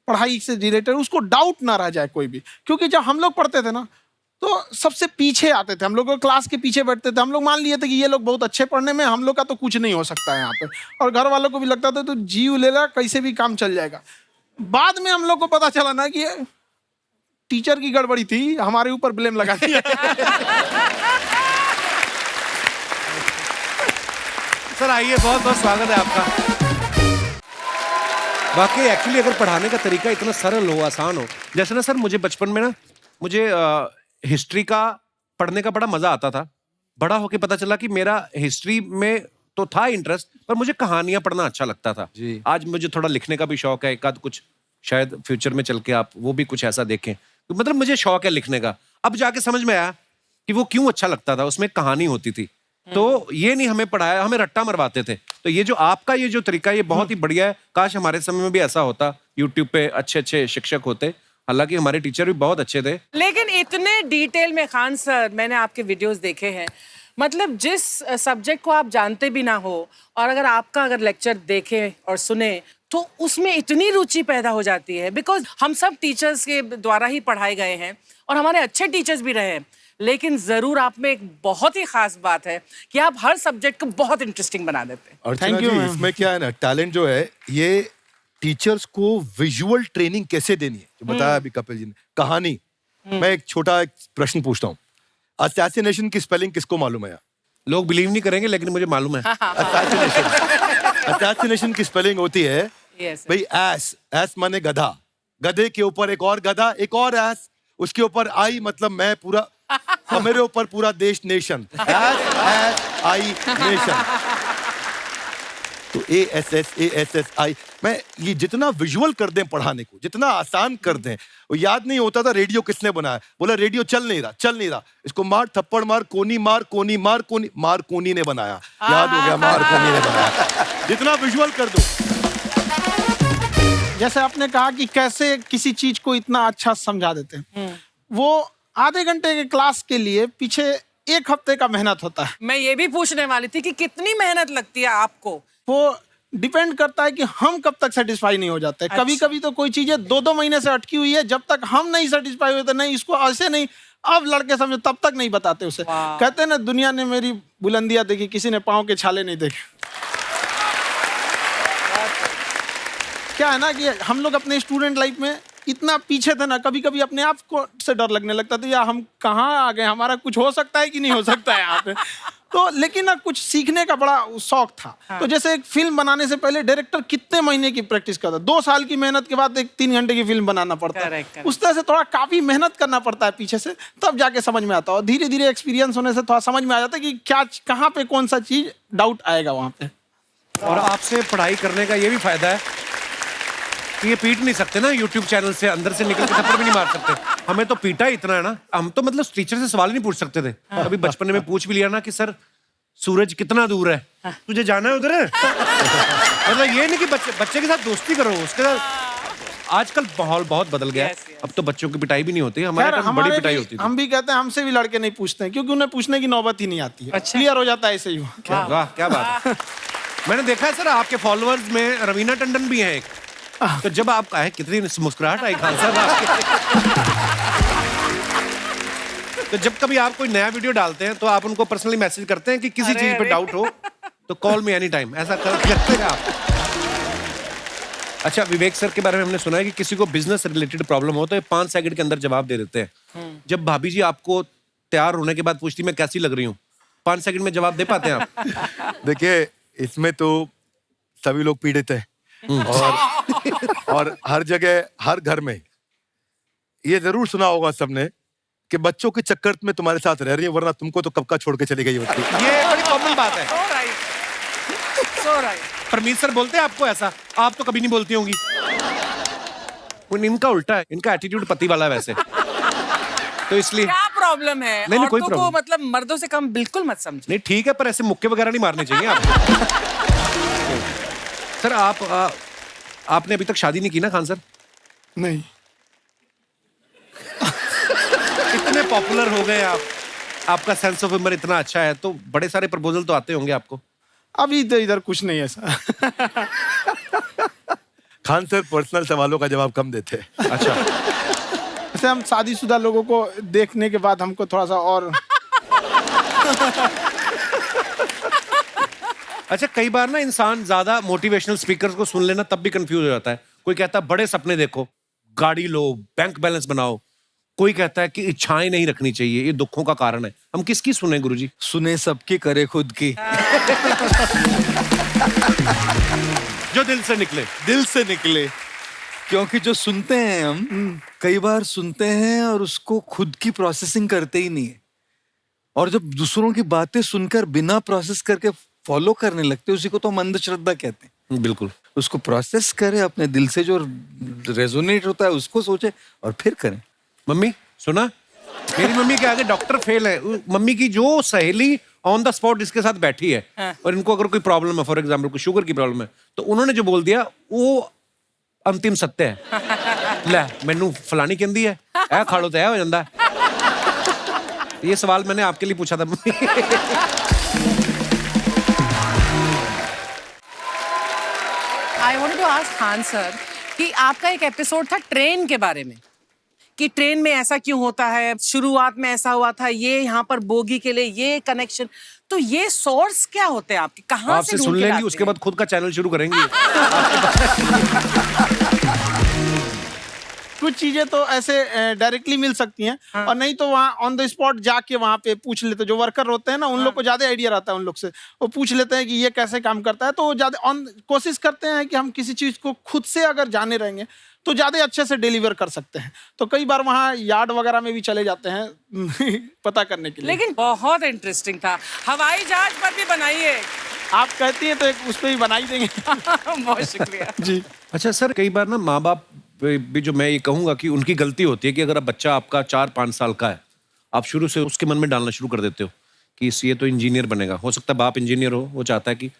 पढ़ाई से रिलेटेड उसको डाउट ना रह जाए कोई भी, क्योंकि जब हम लोग पढ़ते थे ना तो सबसे पीछे आते थे, हम लोग क्लास के पीछे बैठते थे। हम लोग मान लिए थे कि ये लोग बहुत अच्छे पढ़ने में, हम लोग का तो कुछ नहीं हो सकता है यहाँ पे। और घर वालों को भी लगता था तो जीव ले ला, कैसे भी काम चल जाएगा। बाद में हम लोग को पता चला ना कि ये टीचर की गड़बड़ी थी, हमारे ऊपर ब्लेम लगा दिया। सर आइए, बहुत बहुत स्वागत है आपका। वाकई एक्चुअली अगर पढ़ाने का तरीका इतना सरल हो, आसान हो, जैसे ना सर मुझे बचपन में ना मुझे हिस्ट्री का पढ़ने का बड़ा मजा आता था। बड़ा होके पता चला कि मेरा हिस्ट्री में तो था इंटरेस्ट, पर मुझे कहानियां पढ़ना अच्छा लगता था। आज मुझे थोड़ा लिखने का भी शौक है, एक आध कुछ शायद फ्यूचर में चल के आप वो भी कुछ ऐसा देखें। तो मतलब मुझे शौक है लिखने का। अब जाके समझ में आया कि वो क्यों अच्छा लगता था, उसमें कहानी होती थी। तो ये नहीं हमें पढ़ाया, हमें रट्टा मरवाते थे। तो ये जो आपका ये जो तरीका है ये बहुत ही बढ़िया है। काश हमारे समय में भी ऐसा होता, यूट्यूब पे अच्छे अच्छे शिक्षक होते। हालांकि हमारे टीचर भी बहुत अच्छे थे। लेकिन इतने डिटेल में खान सर, मैंने आपके वीडियोस देखे हैं, मतलब जिस सब्जेक्ट को आप जानते भी ना हो और अगर लेक्चर देखें और सुने तो उसमें इतनी रुचि पैदा हो जाती है। बिकॉज हम सब टीचर्स के द्वारा ही पढ़ाए गए हैं और हमारे अच्छे टीचर्स भी रहे हैं, लेकिन जरूर आप में एक बहुत ही खास बात है कि आप हर सब्जेक्ट को बहुत इंटरेस्टिंग बना देते हैं। अर्चना जी, इसमें क्या है ना, टैलेंट जो है ये टीचर्स को विजुअल ट्रेनिंग कैसे देनी है, जो बताया अभी कपिल जी ने। कहानी, मैं एक छोटा प्रश्न पूछता हूँ, असैसिनेशन की स्पेलिंग किसको मालूम है? लोग बिलीव नहीं करेंगे लेकिन मुझे मालूम है। असैसिनेशन की स्पेलिंग होती है भाई एस माने गधा, गधे के ऊपर एक और गधा, एक और एस, उसके ऊपर आई मतलब मैं पूरा, और मेरे ऊपर पूरा देश नेशन, एस आई नेशन। तो ASSASSI, मैं ये जितना विजुअल कर दें पढ़ाने को, जितना आसान कर दें। वो याद नहीं होता था रेडियो किसने बनाया, बोला रेडियो चल नहीं रहा, इसको मार थप्पड़ मार, कोनी मार, कोनी मार, कोनी मार, कोनी ने बनाया, याद हो गया, मार कोनी ने बनाया। जितना विजुअल कर दो। जैसे आपने कहा कि कैसे किसी चीज को इतना अच्छा समझा देते हैं, वो आधे घंटे के क्लास के लिए पीछे 1 हफ्ते का मेहनत होता है। मैं ये भी पूछने वाली थी कि कितनी मेहनत लगती है आपको। वो डिपेंड करता है कि हम कब तक सेटिस्फाई नहीं हो जाते। अच्छा। कभी कभी तो कोई चीजें 2-2 महीने से अटकी हुई है, जब तक हम नहीं सेटिस्फाई होते, नहीं इसको ऐसे नहीं, अब लड़के समझे तब तक नहीं बताते उसे। कहते हैं ना, दुनिया ने मेरी बुलंदियां देखी, किसी ने पाँव के छाले नहीं देखे। क्या है ना कि हम लोग अपने स्टूडेंट लाइफ में इतना पीछे थे ना, कभी कभी अपने आप को से डर लगने लगता था, यार हम कहाँ आ गए, हमारा कुछ हो सकता है कि नहीं हो सकता है यहाँ पे। तो लेकिन ना कुछ सीखने का बड़ा शौक था। तो जैसे एक फिल्म बनाने से पहले डायरेक्टर कितने महीने की प्रैक्टिस करता है, 2 साल की मेहनत के बाद एक 3 घंटे की फिल्म बनाना पड़ता है। उस तरह से थोड़ा काफी मेहनत करना पड़ता है पीछे से, तब जाके समझ में आता है। और धीरे धीरे एक्सपीरियंस होने से थोड़ा समझ में आ जाता है कि क्या, कहाँ पे कौन सा चीज डाउट आएगा वहाँ पे। और आपसे पढ़ाई करने का ये भी फायदा है कि ये पीट नहीं सकते ना यूट्यूब चैनल से, अंदर से निकल के थप्पड़ भी नहीं मार सकते। हमें तो पीटा इतना है ना, हम तो मतलब टीचर से सवाल नहीं पूछ सकते थे। अभी बचपन में पूछ भी लिया ना कि सर सूरज कितना दूर है, तुझे जाना है उधर है। मतलब ये नहीं कि बच्चे के साथ दोस्ती करो, उसके साथ। आजकल माहौल बहुत बदल गया है। अब तो बच्चों की पिटाई भी नहीं होती, हमारे टाइम बड़ी पिटाई होती थी। हम भी कहते हैं, हमसे भी लड़के नहीं पूछते हैं, क्योंकि उन्हें पूछने की नौबत ही नहीं आती है। क्लियर हो जाता है ऐसे ही। वाह क्या बात है। मैंने देखा है सर आपके फॉलोअर्स में रवीना टंडन भी है एक। तो जब आप आए, कितनी मुस्कुराहट आई खान साहब आपके। तो जब कभी आप कोई नया वीडियो डालते हैं तो आप उनको पर्सनली मैसेज करते हैं कि किसी चीज पे डाउट हो तो कॉल मी एनी टाइम, ऐसा करते हैं आप? अच्छा, विवेक सर के बारे में हमने सुना है कि किसी को बिजनेस रिलेटेड प्रॉब्लम हो तो 5 सेकंड के अंदर जवाब दे देते हैं। जब भाभी जी आपको तैयार होने के बाद पूछती मैं कैसी लग रही हूँ, 5 सेकंड में जवाब दे पाते हैं आप? देखिए, इसमें तो सभी लोग पीड़ित हैं और हर जगह, हर घर में ये जरूर सुना होगा सबने कि बच्चों के चक्कर में तुम्हारे साथ रह रही है, वरना तुमको तो कब का छोड़ के चली गई होती। ये बड़ी कॉमन बात है। परमीत सर बोलते हैं आपको ऐसा? आप तो कभी नहीं बोलती होंगी। इनका उल्टा है, इनका एटीट्यूड पति वाला है वैसे, तो इसलिए प्रॉब्लम है। नहीं, कोई औरतों को problem। मतलब मर्दों से कम बिल्कुल मत समझो। नहीं ठीक है, पर ऐसे मुक्के वगैरह नहीं मारने चाहिए आपको। सर आपने अभी तक शादी नहीं की ना खान सर? नहीं, इतने पॉपुलर हो गए आप, आपका सेंस ऑफ ह्यूमर इतना अच्छा है, तो बड़े सारे प्रपोजल तो आते होंगे आपको। अभी तो इधर कुछ नहीं है सर। खान सर पर्सनल सवालों का जवाब कम देते हैं। अच्छा, वैसे हम शादीशुदा लोगों को देखने के बाद हमको थोड़ा सा और अच्छा कई बार ना इंसान ज्यादा मोटिवेशनल स्पीकर्स को सुन लेना तब भी कंफ्यूज हो जाता है। कोई कहता है बड़े सपने देखो, गाड़ी लो, बैंक बैलेंस बनाओ। कोई कहता है कि इच्छाएं नहीं रखनी चाहिए, ये दुखों का कारण है। हम किसकी सुने गुरुजी? सुने सबकी, करे खुद की। जो दिल से निकले। दिल से निकले। क्योंकि जो सुनते हैं हम कई बार सुनते हैं और उसको खुद की प्रोसेसिंग करते ही नहीं है, और जब दूसरों की बातें सुनकर बिना प्रोसेस करके फॉलो करने लगते हैं, उसी को तो हम अंधश्रद्धा कहते हैं। बिल्कुल। उसको प्रोसेस करें, अपने दिल से जो रेजोनेट होता है उसको सोचे और फिर करें। मम्मी सुना, मेरी मम्मी के आगे डॉक्टर फेल है। मम्मी की जो सहेली ऑन द स्पॉट इसके साथ बैठी है, और इनको अगर कोई प्रॉब्लम है, फॉर एग्जाम्पल कोई शुगर की प्रॉब्लम है, तो उन्होंने जो बोल दिया वो अंतिम सत्य है। ले मैनू फलानी कहती है, ऐ खाड़ो तो ऐ हो जाता है। ये सवाल मैंने आपके लिए पूछा था mummy. I wanted to ask Khan sir कि आपका एक एपिसोड था ट्रेन के बारे में, कि ट्रेन में ऐसा क्यों होता है, शुरुआत में ऐसा हुआ था, ये यहाँ पर बोगी के लिए ये कनेक्शन, तो ये सोर्स क्या होते हैं आपके, कहाँ से आपसे ढूंढ सुन के लेंगी, लाते उसके हैं? बाद खुद का चैनल शुरू करेंगी। कुछ चीजें तो ऐसे डायरेक्टली मिल सकती हैं, और नहीं तो वहाँ ऑन द स्पॉट जाके वहाँ पे पूछ लेते, जो वर्कर होते हैं ना, उन लोग को ज्यादा आइडिया रहता है, उन लोग से वो पूछ लेते हैं कि ये कैसे काम करता है, तो ज्यादा कोशिश करते हैं कि हम किसी चीज को खुद से अगर जाने रहेंगे तो ज्यादा अच्छे से डिलीवर कर सकते हैं। तो कई बार वहाँ यार्ड वगैरह में भी चले जाते हैं पता करने के लिए। लेकिन बहुत इंटरेस्टिंग था। हवाई जहाज पर भी बनाइए। आप कहती हैं तो एक उस पर भी बना ही देंगे। बहुत शुक्रिया जी। अच्छा सर, कई बार ना माँ बाप भी, जो मैं ये कहूंगा कि उनकी गलती होती है कि अगर अब बच्चा आपका 4-5 साल का है, आप शुरू से उसके मन में डालना शुरू कर देते हो कि ये तो इंजीनियर बनेगा। हो सकता है बाप इंजीनियर हो, वो चाहता है कि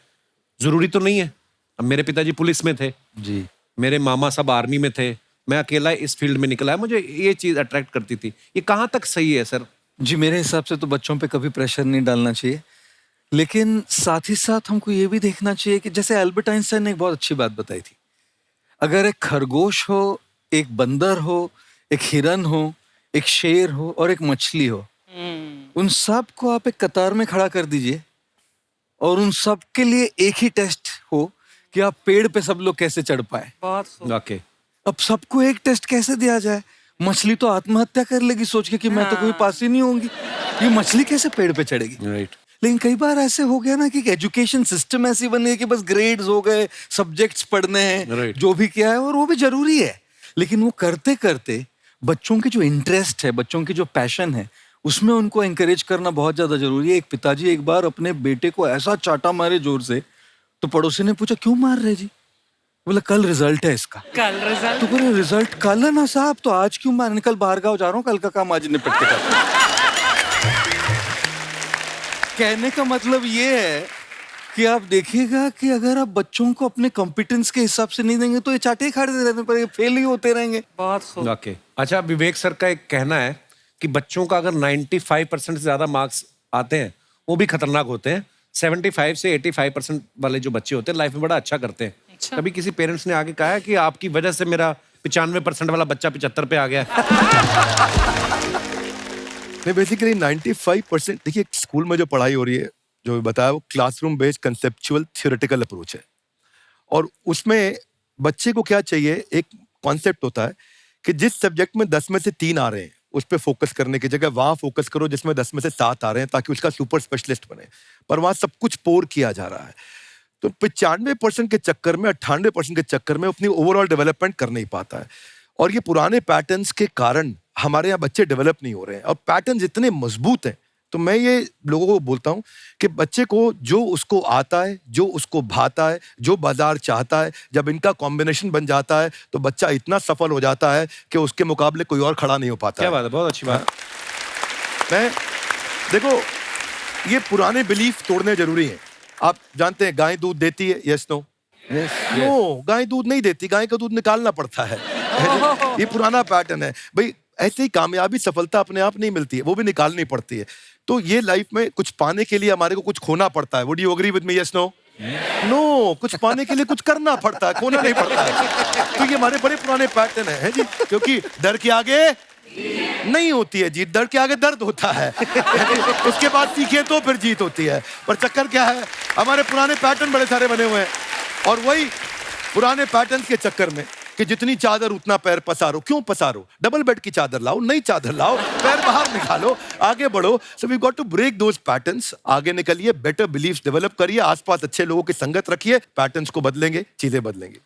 जरूरी तो नहीं है। अब मेरे पिताजी पुलिस में थे जी, मेरे मामा सब आर्मी में थे, मैं अकेला इस फील्ड में निकला है, मुझे ये चीज अट्रैक्ट करती थी। ये कहाँ तक सही है सर? जी मेरे हिसाब से तो बच्चों पे कभी प्रेशर नहीं डालना चाहिए, लेकिन साथ ही साथ हमको ये भी देखना चाहिए कि जैसे एल्बर्ट आइंस्टाइन ने एक बहुत अच्छी बात बताई थी, अगर एक खरगोश हो, एक बंदर हो, एक हिरन हो, एक शेर हो और एक मछली हो, उन सब को आप एक कतार में खड़ा कर दीजिए और उन सब के लिए एक ही टेस्ट हो कि आप पेड़ पे सब लोग कैसे चढ़ पाए। बहुत खूब। ओके, अब सबको एक टेस्ट कैसे दिया जाए? मछली तो आत्महत्या कर लेगी सोच के कि मैं तो कोई पास ही नहीं होंगी, ये मछली कैसे पेड़ पे चढ़ेगी? राइट। लेकिन कई बार ऐसे हो गया ना कि एजुकेशन सिस्टम ऐसी बन गई कि बस ग्रेड्स हो गए, सब्जेक्ट्स पढ़ने हैं, Right. जो भी किया है, और वो भी जरूरी है, लेकिन वो करते करते बच्चों की जो इंटरेस्ट है, बच्चों की जो पैशन है, उसमें उनको एंकरेज करना बहुत ज्यादा जरूरी है। एक पिताजी एक बार अपने बेटे को ऐसा चाटा मारे जोर से, तो पड़ोसी ने पूछा क्यों मार रहे जी? बोला कल रिजल्ट है इसका। कल रिजल्ट? तो बोले रिजल्ट कल है ना साहब, तो आज क्यों मारने? कल बाहर गाँव जा रहा हूँ, कल का काम आज निपट के करता हूं। कहने का मतलब ये है कि आप देखिएगा कि अगर आप बच्चों को अपने कॉम्पिटेंस के हिसाब से नहीं देंगे तो ये चाटे खाते रहने पर फेल ही होते रहेंगे। बहुत खूब। ओके। अच्छा, विवेक सर का एक कहना है कि बच्चों का अगर 95% से ज्यादा मार्क्स आते हैं वो भी खतरनाक होते हैं। 75 से 85% वाले जो बच्चे होते हैं लाइफ में बड़ा अच्छा करते हैं। अच्छा। कभी किसी पेरेंट्स ने आगे कहा है कि आपकी वजह से मेरा 95% वाला बच्चा 75 पे आ गया? नहीं, बेसिकली 95%, देखिए स्कूल में जो पढ़ाई हो रही है, जो बताया, वो classroom based conceptual theoretical approach है, और उसमें बच्चे को क्या चाहिए, एक कॉन्सेप्ट होता है कि जिस सब्जेक्ट में 10 में से 3 आ रहे हैं उस पर फोकस करने की जगह वहां फोकस करो जिसमें 10 में से 7 आ रहे हैं, ताकि उसका सुपर स्पेशलिस्ट बने। पर वहां सब कुछ पोर किया जा रहा है, तो 95% के चक्कर में, 98% के चक्कर में अपनी ओवरऑल डेवलपमेंट कर नहीं पाता है। और ये पुराने पैटर्न्स के कारण हमारे यहाँ बच्चे डेवलप नहीं हो रहे हैं, और पैटर्न्स इतने मजबूत हैं। तो मैं ये लोगों को बोलता हूँ कि बच्चे को जो उसको आता है, जो उसको भाता है, जो बाजार चाहता है, जब इनका कॉम्बिनेशन बन जाता है तो बच्चा इतना सफल हो जाता है कि उसके मुकाबले कोई और खड़ा नहीं हो पाता क्या है। बात है, बहुत अच्छी बात। मैं देखो, ये पुराने बिलीफ तोड़ने जरूरी हैं। आप जानते हैं गाय दूध देती है, यस नो? नो, गाय दूध नहीं देती, गाय का दूध निकालना पड़ता है। ये पुराना पैटर्न है भाई। ऐसे ही कामयाबी, सफलता अपने आप नहीं मिलती है, वो भी निकालनी पड़ती है। तो ये लाइफ में कुछ पाने के लिए हमारे को कुछ खोना पड़ता है। Would you agree with me, yes no? No, कुछ पाने के लिए कुछ करना पड़ता है, खोना नहीं पड़ता है। तो ये हमारे बड़े पुराने पैटर्न है जी, क्योंकि डर के आगे नहीं होती है जीत, डर के आगे दर्द होता है। उसके बाद सीखे तो फिर जीत होती है। पर चक्कर क्या है, हमारे पुराने पैटर्न बड़े सारे बने हुए हैं, और वही पुराने पैटर्न के चक्कर में कि जितनी चादर उतना पैर पसारो। क्यों पसारो? डबल बेड की चादर लाओ, नई चादर लाओ, पैर बाहर निकालो, आगे बढ़ो। So we got to break those patterns. आगे निकलिए, बेटर बिलीव्स डेवलप करिए, आसपास अच्छे लोगों की संगत रखिए, पैटर्न्स को बदलेंगे, चीजें बदलेंगी।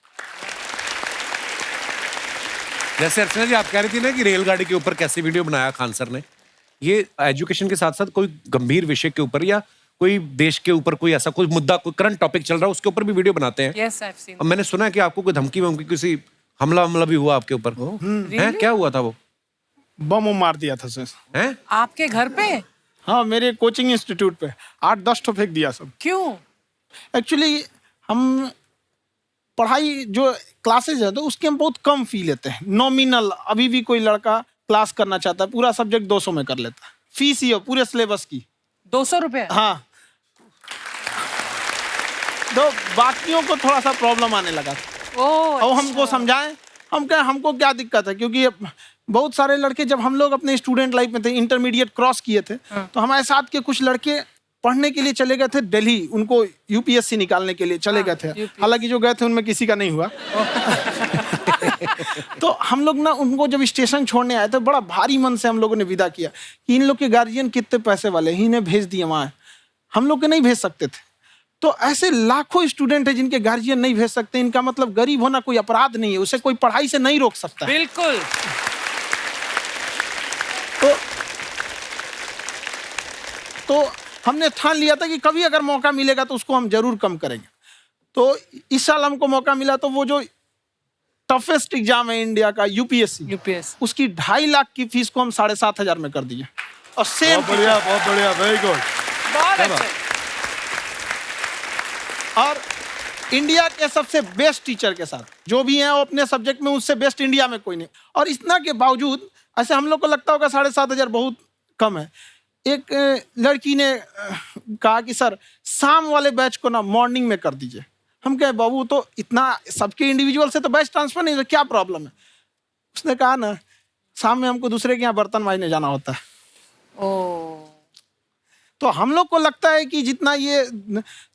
जैसे अर्चना जी आप कह रही थी ना कि रेलगाड़ी के ऊपर कैसे वीडियो बनाया खान सर ने, ये एजुकेशन के साथ साथ कोई गंभीर विषय के ऊपर या कोई देश के ऊपर कोई ऐसा कोई मुद्दा, कोई करंट टॉपिक चल रहा है, उसके ऊपर भी वीडियो बनाते हैं। Yes, I've seen. और मैंने सुना है कि आपको कोई धमकी वमकी, किसी हमला भी हुआ आपके ऊपर। हैं, क्या हुआ था वो? बम मार दिया था सर। हैं? आपके घर पे? हाँ, मेरे कोचिंग इंस्टीट्यूट पे 8-10 ठो फेंक दिया सब। क्यों? एक्चुअली हम पढ़ाई जो क्लासेज है तो उसके हम बहुत कम फी लेते हैं, नॉमिनल। अभी भी कोई लड़का क्लास करना चाहता है, पूरा सब्जेक्ट 200 में कर लेता है, फीस ही हो पूरे सिलेबस की 200 रुपए? हाँ। तो बाकियों को थोड़ा सा प्रॉब्लम आने लगा और हमको समझाएं, हम कहें हमको क्या दिक्कत है, क्योंकि बहुत सारे लड़के जब हम लोग अपने स्टूडेंट लाइफ में थे, इंटरमीडिएट क्रॉस किए थे, तो हमारे साथ के कुछ लड़के पढ़ने के लिए चले गए थे दिल्ली, उनको यूपीएससी निकालने के लिए चले गए थे। हालांकि जो गए थे उनमें किसी का नहीं हुआ। तो हम लोग ना उनको जब स्टेशन छोड़ने आए तो बड़ा भारी मन से हम लोगों ने विदा किया कि इन लोग के गार्जियन कितने पैसे वाले, इन्हें भेज दिए वहाँ, हम लोग के नहीं भेज सकते थे। तो ऐसे लाखों स्टूडेंट हैं जिनके गार्जियन नहीं भेज सकते। इनका मतलब गरीब होना कोई अपराध नहीं है, उसे कोई पढ़ाई से नहीं रोक सकता। बिल्कुल। तो हमने ठान लिया था कि कभी अगर मौका मिलेगा तो उसको हम जरूर कम करेंगे। तो इस साल हमको मौका मिला, तो वो जो टफेस्ट एग्जाम है इंडिया का, यूपीएससी, उसकी 2.5 लाख की फीस को हम 7,500 में कर दिए। और सेम, बहुत बढ़िया, वेरी गुड। बहुत अच्छे। और इंडिया के सबसे बेस्ट टीचर के साथ जो भी हैं वो अपने सब्जेक्ट में उससे बेस्ट इंडिया में कोई नहीं। और इतना के बावजूद ऐसे हम लोग को लगता होगा 7,500 बहुत कम है। एक लड़की ने कहा कि सर शाम वाले बैच को ना मॉर्निंग में कर दीजिए। हम कहे बाबू तो इतना सबके इंडिविजुअल से तो बैच ट्रांसफर नहीं, तो क्या प्रॉब्लम है? उसने कहा ना शाम में हमको दूसरे के यहाँ बर्तन मांजने जाना होता है। तो हम लोग को लगता है कि जितना ये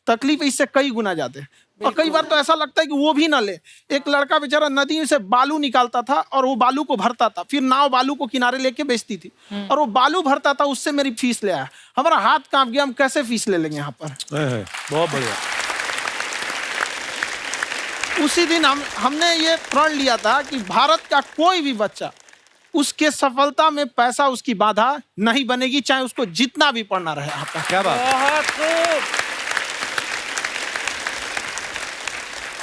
तकलीफ इससे कई गुना ज्यादा है। और कई बार तो ऐसा लगता है कि वो भी ना ले। एक लड़का बेचारा नदी से बालू निकालता था और वो बालू को भरता था, फिर नाव बालू को किनारे लेके बेचती थी, और वो बालू भरता था, उससे मेरी फीस ले आया। हमारा हाथ कांप गया, हम कैसे फीस ले लेंगे यहाँ पर। बहुत बढ़िया। उसी दिन हमने ये प्रण लिया था कि भारत का कोई भी बच्चा उसके सफलता में पैसा उसकी बाधा नहीं बनेगी, चाहे उसको जितना भी पढ़ना रहे यहाँ पर। क्या बात। बहुत खूब।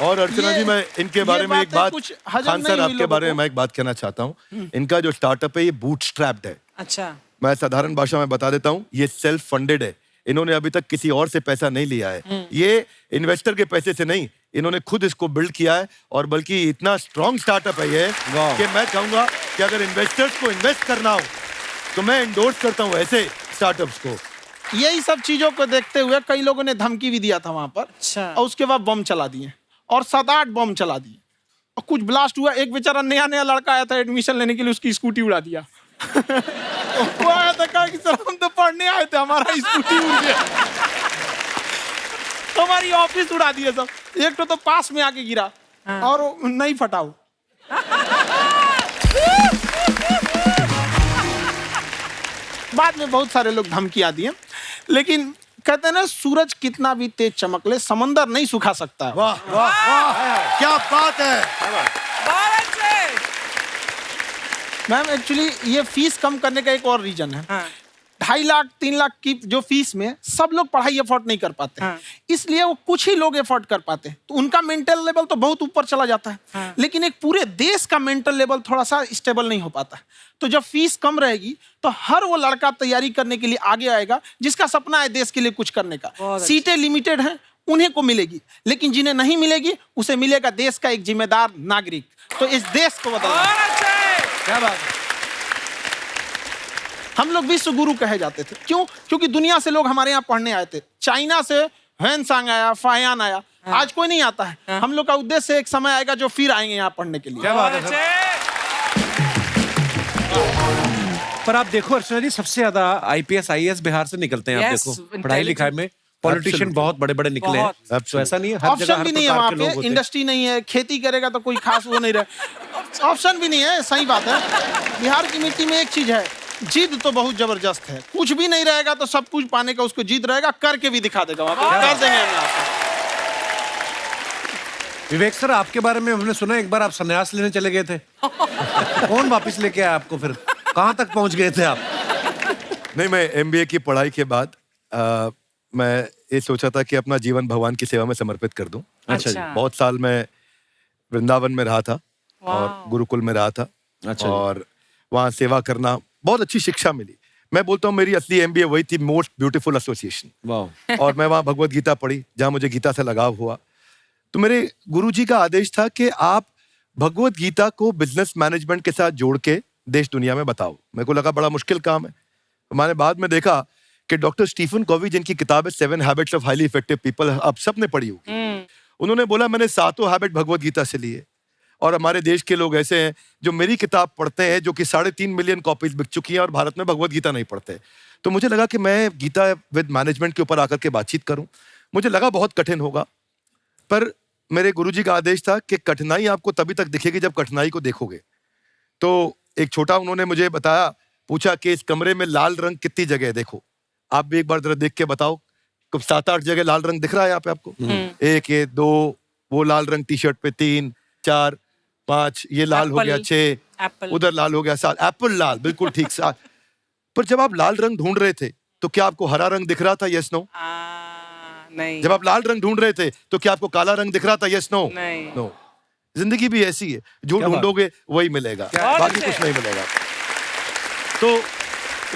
और अर्चना जी, मैं इनके बारे में एक बात, खान सर आपके बारे में मैं एक बात कहना चाहता हूँ। इनका जो स्टार्टअप है ये बूटस्ट्रैप्ड है। अच्छा। मैं साधारण भाषा में बता देता हूँ, ये सेल्फ फंडेड है। इन्होंने अभी तक किसी और से पैसा नहीं लिया है। ये इन्वेस्टर के पैसे से नहीं, इन्होंने खुद इसको बिल्ड किया है। और बल्कि इतना स्ट्रॉन्ग स्टार्टअप है ये कि मैं चाहूंगा कि अगर इन्वेस्टर्स को इन्वेस्ट करना हो तो मैं इंडोर्स करता हूँ ऐसे स्टार्टअप्स को। यही सब चीजों को देखते हुए कई लोगों ने धमकी भी दिया था वहां पर। अच्छा। और उसके बाद बम चला दिए, और 7-8 बम चला दिए, और कुछ ब्लास्ट हुआ। एक बेचारा नया लड़का आया था एडमिशन लेने के लिए, उसकी स्कूटी उड़ा दिया। वो आया था, कहा कि सर हम तो पढ़ने आए थे, हमारा स्कूटी उड़ गया। हमारी ऑफिस उड़ा दिए सब। एक तो पास में आके गिरा और नहीं फटा वो। बाद में बहुत सारे लोग धमकियां दिए, लेकिन कहते हैं ना सूरज कितना भी तेज चमक ले समंदर नहीं सुखा सकता। वाह वाह वाह, क्या बात है। मैम एक्चुअली ये फीस कम करने का एक और रीजन है। 2.5 लाख 3 लाख की जो फीस में सब लोग पढ़ाई अफोर्ड नहीं कर पाते। इसलिए वो कुछ ही लोग एफर्ट कर पाते हैं, तो उनका मेंटल लेवल तो बहुत ऊपर चला जाता है, लेकिन एक पूरे देश का मेंटल लेवल थोड़ा सा स्टेबल नहीं हो पाता। तो जब फीस कम रहेगी तो हर वो लड़का तैयारी करने के लिए आगे आएगा जिसका सपना है देश के लिए कुछ करने का। सीटें लिमिटेड हैं, उन्हें को मिलेगी, लेकिन जिन्हें नहीं मिलेगी उसे मिलेगा देश का एक जिम्मेदार नागरिक। तो इस देश को बदलना। क्या बात है। हम लोग विश्व गुरु कहे जाते थे, क्यों? क्योंकि दुनिया से लोग हमारे यहाँ पढ़ने आए थे। चाइना से ह्वेनसांग आया, फायान आया, आज कोई नहीं आता है। हम लोग का उद्देश्य एक समय आएगा जो फिर आएंगे यहाँ पढ़ने के लिए। क्या बात है सर। पर आप देखो अर्चना जी, सबसे ज्यादा आईपीएस आईएएस बिहार से निकलते हैं। आप Yes, देखो पढ़ाई लिखाई में पॉलिटिशियन बहुत बड़े बड़े निकले हैं। बहुत। तो ऐसा नहीं है, हर जगह ऑप्शन हर भी नहीं है प्रकार वहाँ के लोग पे, होते हैं। इंडस्ट्री नहीं है, खेती करेगा तो कोई खास वो नहीं रहे। ऑप्शन भी नहीं है, सही बात है। बिहार की मिट्टी में एक चीज है, जिद तो बहुत जबरदस्त है। कुछ भी नहीं रहेगा तो सब कुछ पाने का उसको जिद रहेगा, करके भी दिखा देगा वहाँ पे, कर देंगे हम आपको। विवेक सर, आपके बारे में हमने सुना एक बार आप संन्यास लेने चले गए थे। कौन वापस लेके आया आपको? फिर कहाँ तक पहुंच गए थे आप? नहीं, मैं एमबीए की पढ़ाई के बाद मैं ये सोचा था कि अपना जीवन भगवान की सेवा में समर्पित कर दूं। अच्छा जी। बहुत साल मैं वृंदावन में रहा था और गुरुकुल में रहा था। अच्छा जी। और वहाँ सेवा करना, बहुत अच्छी शिक्षा मिली। मैं बोलता हूँ मेरी असली एमबीए वही थी, मोस्ट ब्यूटीफुल एसोसिएशन। वाह। और मैं वहाँ भगवत गीता पढ़ी, जहाँ मुझे गीता से लगाव हुआ। तो मेरे गुरुजी का आदेश था कि आप भगवत गीता को बिजनेस मैनेजमेंट के साथ जोड़ के देश दुनिया में बताओ। मेरे को लगा बड़ा मुश्किल काम है। मैंने बाद में देखा कि डॉक्टर स्टीफन कॉवी, जिनकी किताब है 7 habits of highly effective people, आप सबने पढ़ी होगी। उन्होंने बोला मैंने 7 हैबिट भगवत गीता से लिए। और हमारे देश के लोग ऐसे हैं जो मेरी किताब पढ़ते हैं, जो कि 3.5 मिलियन कॉपीज बिक चुकी हैं, और भारत में भगवत गीता नहीं पढ़ते। तो मुझे लगा कि मैं गीता विद मैनेजमेंट के ऊपर आकर के बातचीत करूं। मुझे लगा बहुत कठिन होगा, पर मेरे गुरुजी का आदेश था कि कठिनाई आपको तभी तक दिखेगी जब कठिनाई को देखोगे। तो एक छोटा उन्होंने मुझे बताया, पूछा कि इस कमरे में लाल रंग कितनी जगह है, देखो आप भी एक बार जरा देख के बताओ। 7-8 जगह लाल रंग दिख रहा है यहाँ पे आपको? 1 ये 2, वो लाल रंग टी शर्ट पे 3 4 5, ये लाल हो गया 6, उधर लाल हो गया 7, एप्पल लाल, बिल्कुल ठीक 7। पर जब आप लाल रंग ढूंढ रहे थे तो क्या आपको हरा रंग दिख रहा था? Yes no? नहीं। जब आप लाल रंग ढूंढ रहे थे तो क्या आपको काला रंग दिख रहा था? Yes no? नहीं। नो। जिंदगी भी ऐसी है, जो क्या बात? ढूंढोगे वही मिलेगा, बाकी कुछ नहीं मिलेगा। तो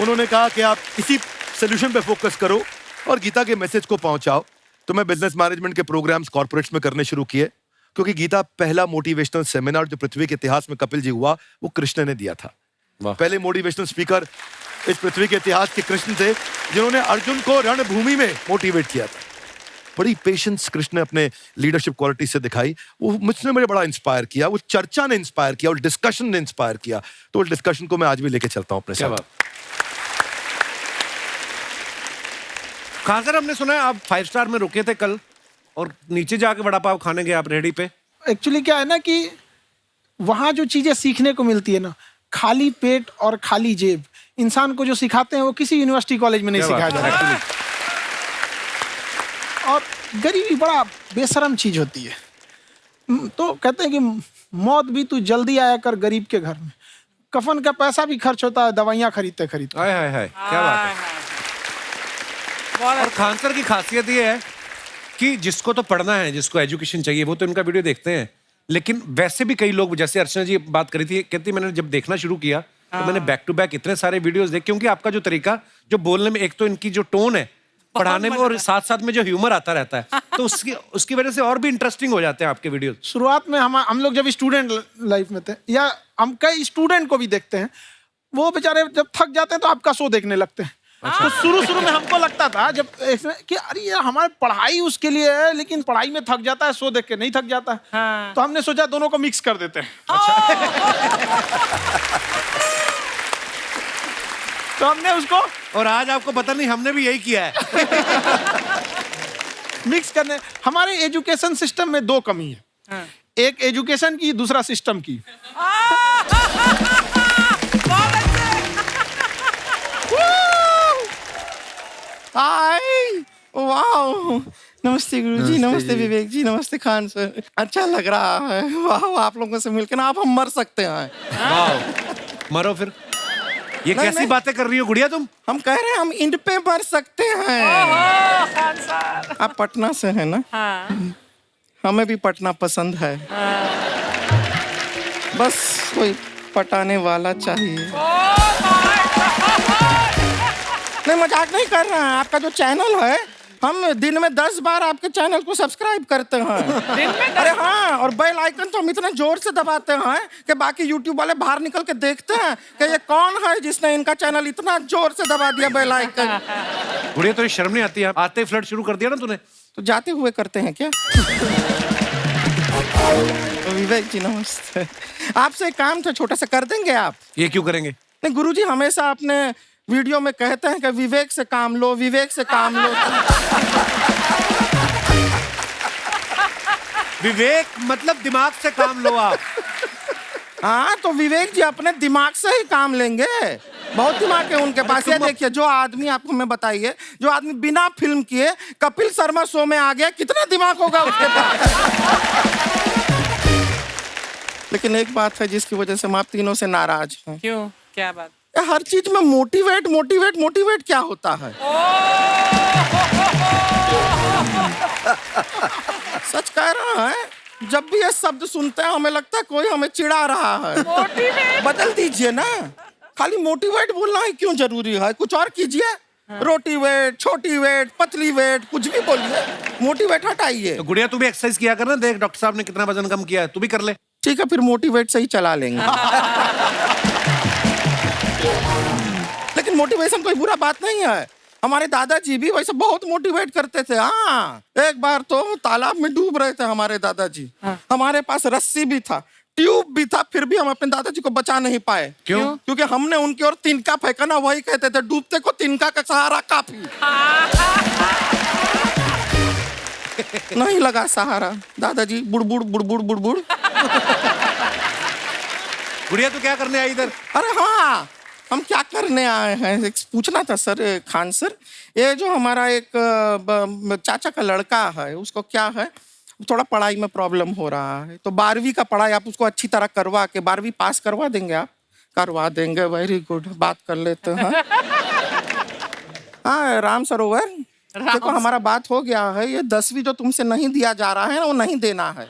उन्होंने कहा कि आप इसी सोल्यूशन पे फोकस करो और गीता के मैसेज को पहुंचाओ। तो मैं बिजनेस मैनेजमेंट के प्रोग्राम्स कॉर्पोरेट्स में करने शुरू किए, क्योंकि गीता पहला मोटिवेशनल सेमिनार जो पृथ्वी के इतिहास में कपिल जी हुआ, वो कृष्ण ने दिया था। पहले मोटिवेशनल स्पीकर इस पृथ्वी के इतिहास के कृष्ण थे, जिन्होंने अर्जुन को रणभूमि में मोटिवेट किया था। बड़ी पेशेंस कृष्ण ने अपने लीडरशिप क्वालिटी से दिखाई। वो मुझने मुझे बड़ा इंस्पायर किया, वो चर्चा ने इंस्पायर किया, और डिस्कशन ने इंस्पायर किया। तो उस डिस्कशन को मैं आज भी लेके चलता हूँ अपने साथ। कहाँ सर, हमने सुना है आप 5 स्टार में रुके थे कल, और नीचे जाके वड़ा पाव खाने गए आप रेहड़ी पे। एक्चुअली क्या है ना कि वहाँ जो चीजें सीखने को मिलती है ना, खाली पेट और खाली जेब इंसान को जो सिखाते हैं वो किसी यूनिवर्सिटी कॉलेज में नहीं सिखाया जाता। और गरीबी बड़ा बेशरम चीज होती है। तो कहते हैं कि मौत भी तू जल्दी आया कर गरीब के घर में। कफन का पैसा भी खर्च होता है दवाइयाँ खरीदते खरीदते। हाय हाय हाय, क्या बात है। और खान सर की खासियत ये है कि जिसको तो पढ़ना है, जिसको एजुकेशन चाहिए, वो तो इनका वीडियो देखते हैं। लेकिन वैसे भी कई लोग, जैसे अर्चना जी बात करी थी, कहती मैंने जब देखना शुरू किया तो मैंने बैक टू बैक इतने सारे वीडियोस देखे, क्योंकि आपका जो तरीका जो बोलने में, एक तो इनकी जो टोन है पढ़ाने में, और साथ साथ में जो ह्यूमर आता रहता है, तो उसकी वजह से और भी इंटरेस्टिंग हो जाते हैं आपके वीडियो। शुरुआत में हम लोग जब स्टूडेंट लाइफ में थे, या हम कई स्टूडेंट को भी देखते हैं, वो बेचारे जब थक जाते हैं तो आपका शो देखने लगते हैं। तो शुरू में हमको लगता था जब कि अरे यार हमारी पढ़ाई उसके लिए है, लेकिन पढ़ाई में थक जाता है, शो देख के नहीं थक जाता है। हाँ। तो हमने सोचा दोनों को मिक्स कर देते हैं। तो हमने उसको, और आज आपको पता नहीं, हमने भी यही किया है। मिक्स करने। हमारे एजुकेशन सिस्टम में 2 कमी है। हाँ। एक एजुकेशन की, दूसरा सिस्टम की। हाय, वाओ, नमस्ते गुरुजी, नमस्ते विवेक जी, नमस्ते खान सर। अच्छा लग रहा है, वाह, आप लोगों से मिलकर ना आप हम मर सकते हैं। वाह, मरो फिर। ये नहीं, कैसी नहीं। बातें कर रही हो गुड़िया तुम? हम कह रहे हैं हम इंड पे मर सकते हैं। ओहो, खान सर। आप पटना से हैं ना? हाँ। हमें भी पटना पसंद है। बस कोई पटाने वाला चाहिए। नहीं, मजाक नहीं कर रहे हैं। आपका जो चैनल है, हम दिन में 10 बार आपके चैनल को सब्सक्राइब करते हैं। दिन में अरे हाँ, और बेल आइकन तो हम इतना जोर से दबाते हैं कि बाकी यूट्यूब वाले बाहर निकल के देखते हैं कि ये कौन है जिसने इनका चैनल इतना जोर से दबा दिया बेल आइकन। गुड़िया तो ये शर्म नहीं आती है? आते ही फ्लर्ट शुरू कर दिया ना तूने। तो जाते हुए करते हैं क्या? विवेक जी नमस्ते। आपसे एक काम था छोटा सा, कर देंगे आप? ये क्यों करेंगे? नहीं, गुरुजी हमेशा अपने वीडियो में कहते हैं कि विवेक से काम लो, विवेक से काम लो। विवेक मतलब दिमाग से काम लो आप। हाँ, तो विवेक जी अपने दिमाग से ही काम लेंगे। बहुत दिमाग है उनके पास। ये देखिए, जो आदमी, आप हमें बताइए, जो आदमी बिना फिल्म किए कपिल शर्मा शो में आ गया, कितना दिमाग होगा उसके पास। लेकिन एक बात है जिसकी वजह से हम आप तीनों से नाराज हैं। क्यों? क्या बात? हर चीज में मोटिवेट मोटिवेट मोटिवेट क्या होता है? सच कह रहा है, जब भी ये शब्द सुनते हैं हमें लगता है कोई हमें चिढ़ा रहा है। बदल दीजिए ना, खाली मोटिवेट बोलना ही क्यों जरूरी है? कुछ और कीजिए। रोटी वेट, छोटी वेट, पतली वेट, कुछ भी बोलिए, मोटिवेट हटाइए। तो गुड़िया तू भी एक्सरसाइज किया कर ना, देख डॉक्टर साहब ने कितना वजन कम किया है, तू भी कर ले। ठीक है, फिर मोटिवेट से ही चला लेंगे। लेकिन मोटिवेशन कोई बुरा बात नहीं है। हमारे दादाजी भी वैसे बहुत मोटिवेट करते थे। हाँ, एक बार तो तालाब में डूब रहे थे हमारे दादाजी। हमारे पास रस्सी भी था, ट्यूब भी था, फिर भी हम अपने दादाजी को बचा नहीं पाए। क्यों? क्योंकि हमने उनकी ओर तिनका फेंका ना, वही कहते थे डूबते को तिनका का सहारा काफी। नहीं लगा सहारा, दादाजी बुड़बुड़ बुड़बुड़ बुड़बुड़। गुड़िया तू क्या करने आई इधर? अरे हाँ, हम क्या करने आए हैं एक पूछना था सर, खान सर। ये जो हमारा एक चाचा का लड़का है, उसको क्या है, थोड़ा पढ़ाई में प्रॉब्लम हो रहा है। तो 12वीं का पढ़ाई आप उसको अच्छी तरह करवा के 12वीं पास करवा देंगे आप? करवा देंगे, वेरी गुड, बात कर लेते हैं। हाँ, राम सरोवर, देखो हमारा बात हो गया है। ये 10वीं जो तुमसे नहीं दिया जा रहा है ना, वो नहीं देना है।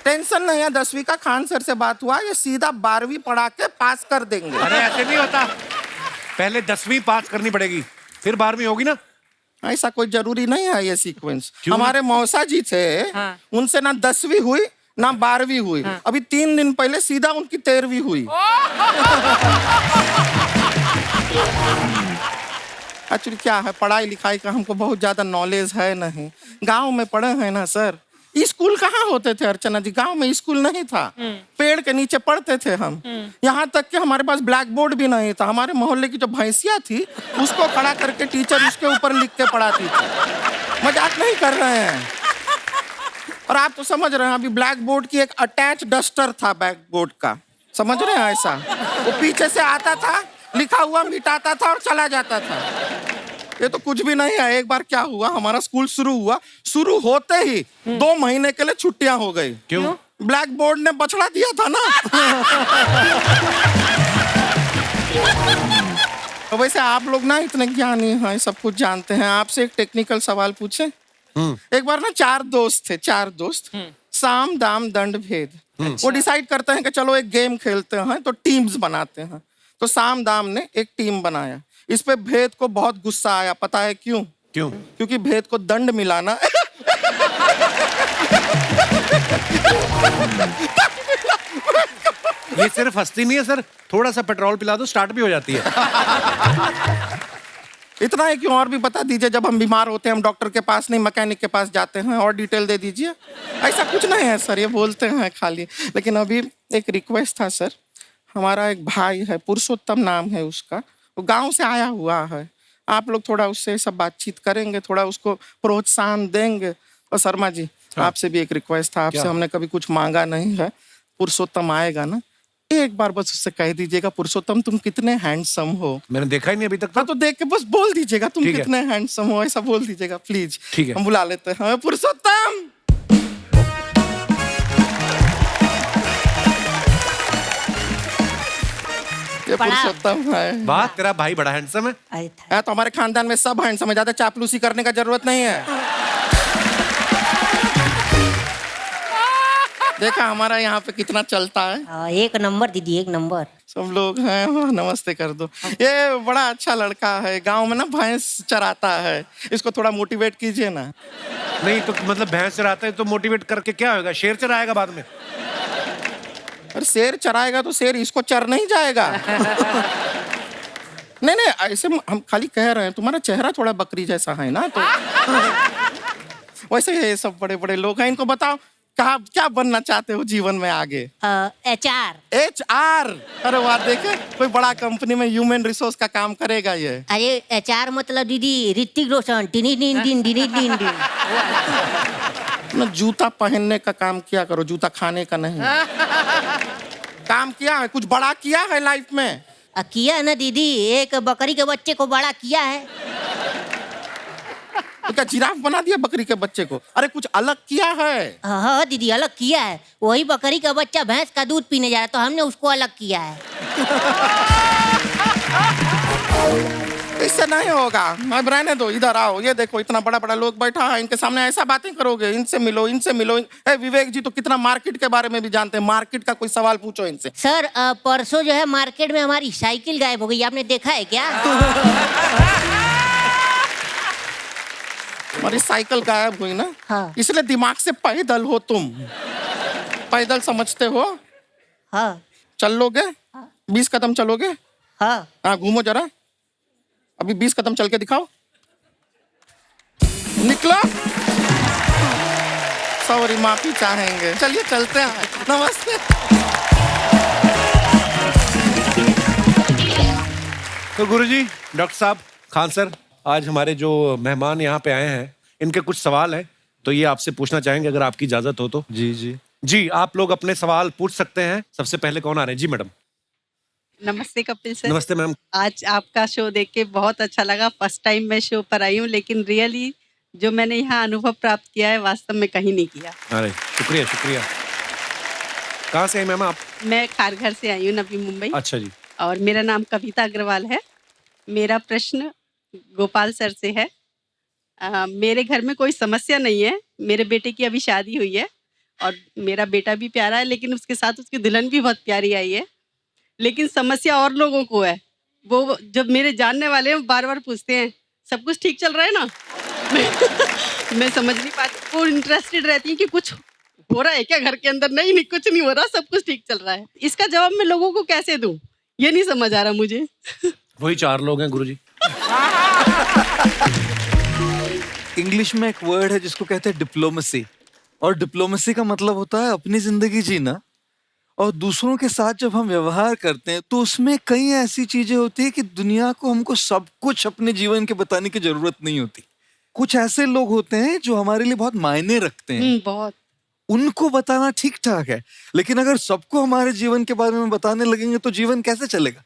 टेंशन नहीं है, 10वीं का खान सर से बात हुआ, ये सीधा 12वीं पढ़ा के पास कर देंगे। अरे ऐसे नहीं होता, पहले 10वीं पास करनी पड़ेगी, फिर 12वीं होगी ना। ऐसा कोई जरूरी नहीं है ये सीक्वेंस। क्यों? हमारे मौसा जी थे, उनसे ना 10वीं हुई ना 12वीं हुई। अभी 3 दिन पहले सीधा उनकी 13वीं हुई। एक्चुअली क्या है, पढ़ाई लिखाई का हमको बहुत ज्यादा नॉलेज है नहीं। गांव में पढ़े हैं ना सर। स्कूल कहाँ होते थे अर्चना जी? गांव में स्कूल नहीं था, पेड़ के नीचे पढ़ते थे हम। यहाँ तक कि हमारे पास ब्लैक बोर्ड भी नहीं था। हमारे मोहल्ले की जो भैंसिया थी, उसको खड़ा करके टीचर उसके ऊपर लिख के पढ़ाती थी। मजाक नहीं कर रहे हैं। और आप तो समझ रहे हैं, अभी ब्लैक बोर्ड की एक अटैच डस्टर था ब्लैक बोर्ड का, समझ रहे हैं? ऐसा वो पीछे से आता था, लिखा हुआ मिटाता था और चला जाता था। ये तो कुछ भी नहीं है। एक बार क्या हुआ, हमारा स्कूल शुरू हुआ, शुरू होते ही 2 महीने के लिए छुट्टियां हो गई। क्यों? ब्लैक बोर्ड ने बछड़ा दिया था ना। तो वैसे आप लोग ना इतने ज्ञानी हैं, सब कुछ जानते हैं। आपसे एक टेक्निकल सवाल पूछे। एक बार ना 4 दोस्त थे, 4 दोस्त, साम दाम दंड भेद। वो डिसाइड करते हैं कि चलो एक गेम खेलते हैं, तो टीम्स बनाते हैं। तो साम दाम ने एक टीम बनाया। इस पे भेद को बहुत गुस्सा आया। पता है क्यों? क्यों? क्योंकि भेद को दंड मिलाना। ये सिर्फ हंसती नहीं है सर, थोड़ा सा पेट्रोल पिला दो, स्टार्ट भी हो जाती है। इतना है क्यों? और भी बता दीजिए। जब हम बीमार होते हैं हम डॉक्टर के पास नहीं, मैकेनिक के पास जाते हैं। और डिटेल दे दीजिए। ऐसा कुछ नहीं है सर, ये बोलते हैं खाली। लेकिन अभी एक रिक्वेस्ट था सर। हमारा एक भाई है, पुरुषोत्तम नाम है उसका, वो गांव से आया हुआ है। आप लोग थोड़ा उससे सब बातचीत करेंगे, थोड़ा उसको प्रोत्साहन देंगे। और शर्मा जी, आपसे भी एक रिक्वेस्ट था। आपसे हमने कभी कुछ मांगा नहीं है। पुरुषोत्तम आएगा ना, एक बार बस उससे कह दीजिएगा, पुरुषोत्तम तुम कितने हैंडसम हो। मैंने देखा ही नहीं अभी तक। हाँ, तो देख के बस बोल दीजिएगा तुम ठीक है। कितने हैंडसम हो, ऐसा बोल दीजिएगा प्लीज। ठीक है। हम बुला लेते हैं पुरुषोत्तम। ये पुरुषोत्तम है। वाह, तेरा भाई बड़ा हैंडसम है। है तो हमारे खानदान में सब हैंडसम है, ज्यादा चापलूसी करने का जरूरत नहीं है। देखा हमारा यहाँ पे कितना चलता है। एक नंबर दीदी, एक नंबर। सब लोग हैं, नमस्ते कर दो। ये बड़ा अच्छा लड़का है, गांव में ना भैंस चराता है, इसको थोड़ा मोटिवेट कीजिए ना। नहीं तो मतलब भैंस चराता है तो मोटिवेट करके क्या होगा? शेर चराएगा बाद में। अरे शेर चराएगा तो शेर इसको चर नहीं जाएगा। नहीं नहीं, ऐसे हम खाली कह रहे हैं, तुम्हारा चेहरा थोड़ा बकरी जैसा है ना, तो वैसे ये सब बड़े बड़े लोग हैं। इनको बताओ कहा क्या बनना चाहते हो जीवन में आगे? HR। HR? अरे वाह, देखे कोई बड़ा कंपनी में ह्यूमन रिसोर्स का काम करेगा ये। अरे HR मतलब दीदी ऋतिक रोशन। ना जूता पहनने का काम किया करो, जूता खाने का नहीं। काम किया है, कुछ बड़ा किया है लाइफ में? किया है ना दीदी, एक बकरी के बच्चे को बड़ा किया है। तो क्या जिराफ बना दिया बकरी के बच्चे को? अरे कुछ अलग किया है। हाँ दीदी, अलग किया है। वही बकरी का बच्चा भैंस का दूध पीने जा रहा है तो हमने उसको अलग किया है। इससे नहीं होगा, मैं रहने दो, इधर आओ। ये देखो इतना बड़ा बड़ा लोग बैठा है, इनके सामने ऐसा बातें करोगे? इनसे मिलो, इनसे मिलो। विवेक जी तो कितना मार्केट के बारे में भी जानते हैं, मार्केट का कोई सवाल पूछो इनसे। सर परसों जो है मार्केट में हमारी साइकिल गायब हो गई, आपने देखा है क्या? हमारी साइकिल गायब हुई ना? हाँ। इसलिए दिमाग से पैदल हो तुम। पैदल समझते हो? हाँ। चल लोगे? 20 कदम चलोगे? हाँ। हाँ, घूमो जरा, अभी 20 कदम चल के दिखाओ। निकलो। सॉरी, माफी चाहेंगे। चलिए चलते हैं, नमस्ते। तो गुरुजी, डॉक्टर साहब, खान सर, आज हमारे जो मेहमान यहाँ पे आए हैं, इनके कुछ सवाल हैं, तो ये आपसे पूछना चाहेंगे अगर आपकी इजाजत हो तो। जी जी जी, आप लोग अपने सवाल पूछ सकते हैं। सबसे पहले कौन आ रहे हैं? जी मैडम। नमस्ते कपिल सर। नमस्ते मैम। आज आपका शो देख के बहुत अच्छा लगा। फर्स्ट टाइम मैं शो पर आई हूँ, लेकिन रियली जो मैंने यहाँ अनुभव प्राप्त किया है वास्तव में कहीं नहीं किया। अरे शुक्रिया शुक्रिया। कहाँ से हैं मैम आप? मैं खारघर से आई हूँ, नवी मुंबई। अच्छा जी। और मेरा नाम कविता अग्रवाल है। मेरा प्रश्न गोपाल सर से है। मेरे घर में कोई समस्या नहीं है। मेरे बेटे की अभी शादी हुई है और मेरा बेटा भी प्यारा है, लेकिन उसके साथ उसकी दुल्हन भी बहुत प्यारी आई है। लेकिन समस्या और लोगों को है। वो जब मेरे जानने वाले हैं बार बार पूछते हैं सब कुछ ठीक चल रहा है ना। मैं समझ नहीं पाती। वो इंटरेस्टेड रहती हैं कि कुछ हो रहा है क्या घर के अंदर। नहीं नहीं, कुछ नहीं हो रहा, सब कुछ ठीक चल रहा है। इसका जवाब मैं लोगों को कैसे दूं, ये नहीं समझ आ रहा मुझे। वही 4 लोग हैं गुरुजी। इंग्लिश में एक वर्ड है जिसको कहते हैं डिप्लोमेसी, और डिप्लोमेसी का मतलब होता है अपनी जिंदगी जीना। और दूसरों के साथ जब हम व्यवहार करते हैं तो उसमें कई ऐसी चीजें होती है कि दुनिया को हमको सब कुछ अपने जीवन के बताने की जरूरत नहीं होती। कुछ ऐसे लोग होते हैं जो हमारे लिए बहुत मायने रखते हैं, बहुत। उनको बताना ठीक ठाक है, लेकिन अगर सबको हमारे जीवन के बारे में बताने लगेंगे तो जीवन कैसे चलेगा?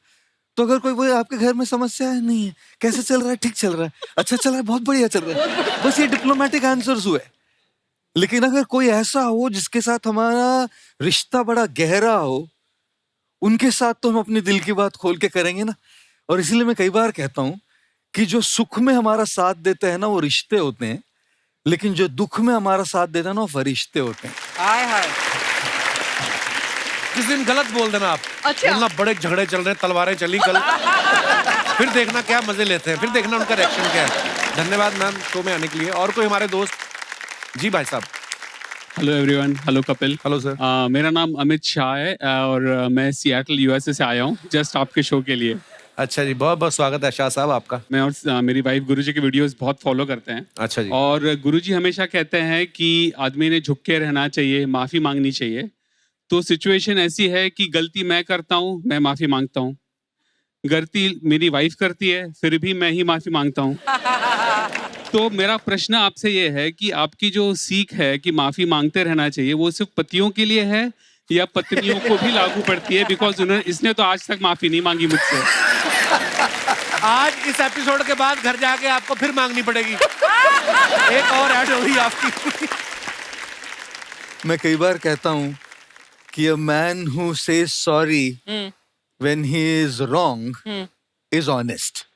तो अगर कोई आपके घर में समस्या है, नहीं है, कैसे चल रहा है? ठीक चल रहा है, अच्छा चल रहा है, बहुत बढ़िया चल रहा है। बस ये डिप्लोमेटिक आंसर्स हुए। लेकिन अगर कोई ऐसा हो जिसके साथ हमारा रिश्ता बड़ा गहरा हो, उनके साथ तो हम अपने दिल की बात खोल के करेंगे ना। और इसलिए मैं कई बार कहता हूं कि जो सुख में हमारा साथ देते हैं ना वो रिश्ते होते हैं, लेकिन जो दुख में हमारा साथ देता है ना वो फरिश्ते होते हैं। हाय हाय। किस दिन गलत बोल देना आप। अच्छा। बोलना बड़े झगड़े चल रहे हैं, तलवारें चली कल। फिर देखना क्या मजे लेते हैं, फिर देखना उनका रिएक्शन क्या है। धन्यवाद मैम शो में आने के लिए। और कोई हमारे दोस्त? जी भाई साहब। Hello everyone. Hello Kapil. Hello sir. मेरा नाम अमित शाह है और मैं सियाटल यूएसए से आया हूँ जस्ट आपके शो के लिए। अच्छा जी, बहुत बहुत स्वागत है शाह साहब आपका। मैं और मेरी वाइफ गुरुजी के वीडियोस बहुत फॉलो करते हैं। अच्छा जी। और गुरुजी हमेशा कहते हैं कि आदमी ने झुक के रहना चाहिए, माफ़ी मांगनी चाहिए। तो सिचुएशन ऐसी है कि गलती मैं करता हूँ, मैं माफ़ी मांगता हूँ। गलती मेरी वाइफ करती है, फिर भी मैं ही माफ़ी मांगता हूँ। तो मेरा प्रश्न आपसे ये है कि आपकी जो सीख है कि माफ़ी मांगते रहना चाहिए, वो सिर्फ पतियों के लिए है या पत्नियों को भी लागू पड़ती है? बिकॉज इसने तो आज तक माफ़ी नहीं मांगी मुझसे। आज इस एपिसोड के बाद घर जाके आपको फिर मांगनी पड़ेगी। एक और ऐड होगी आपकी। मैं कई बार कहता हूं कि a man who says sorry when he is wrong is honest.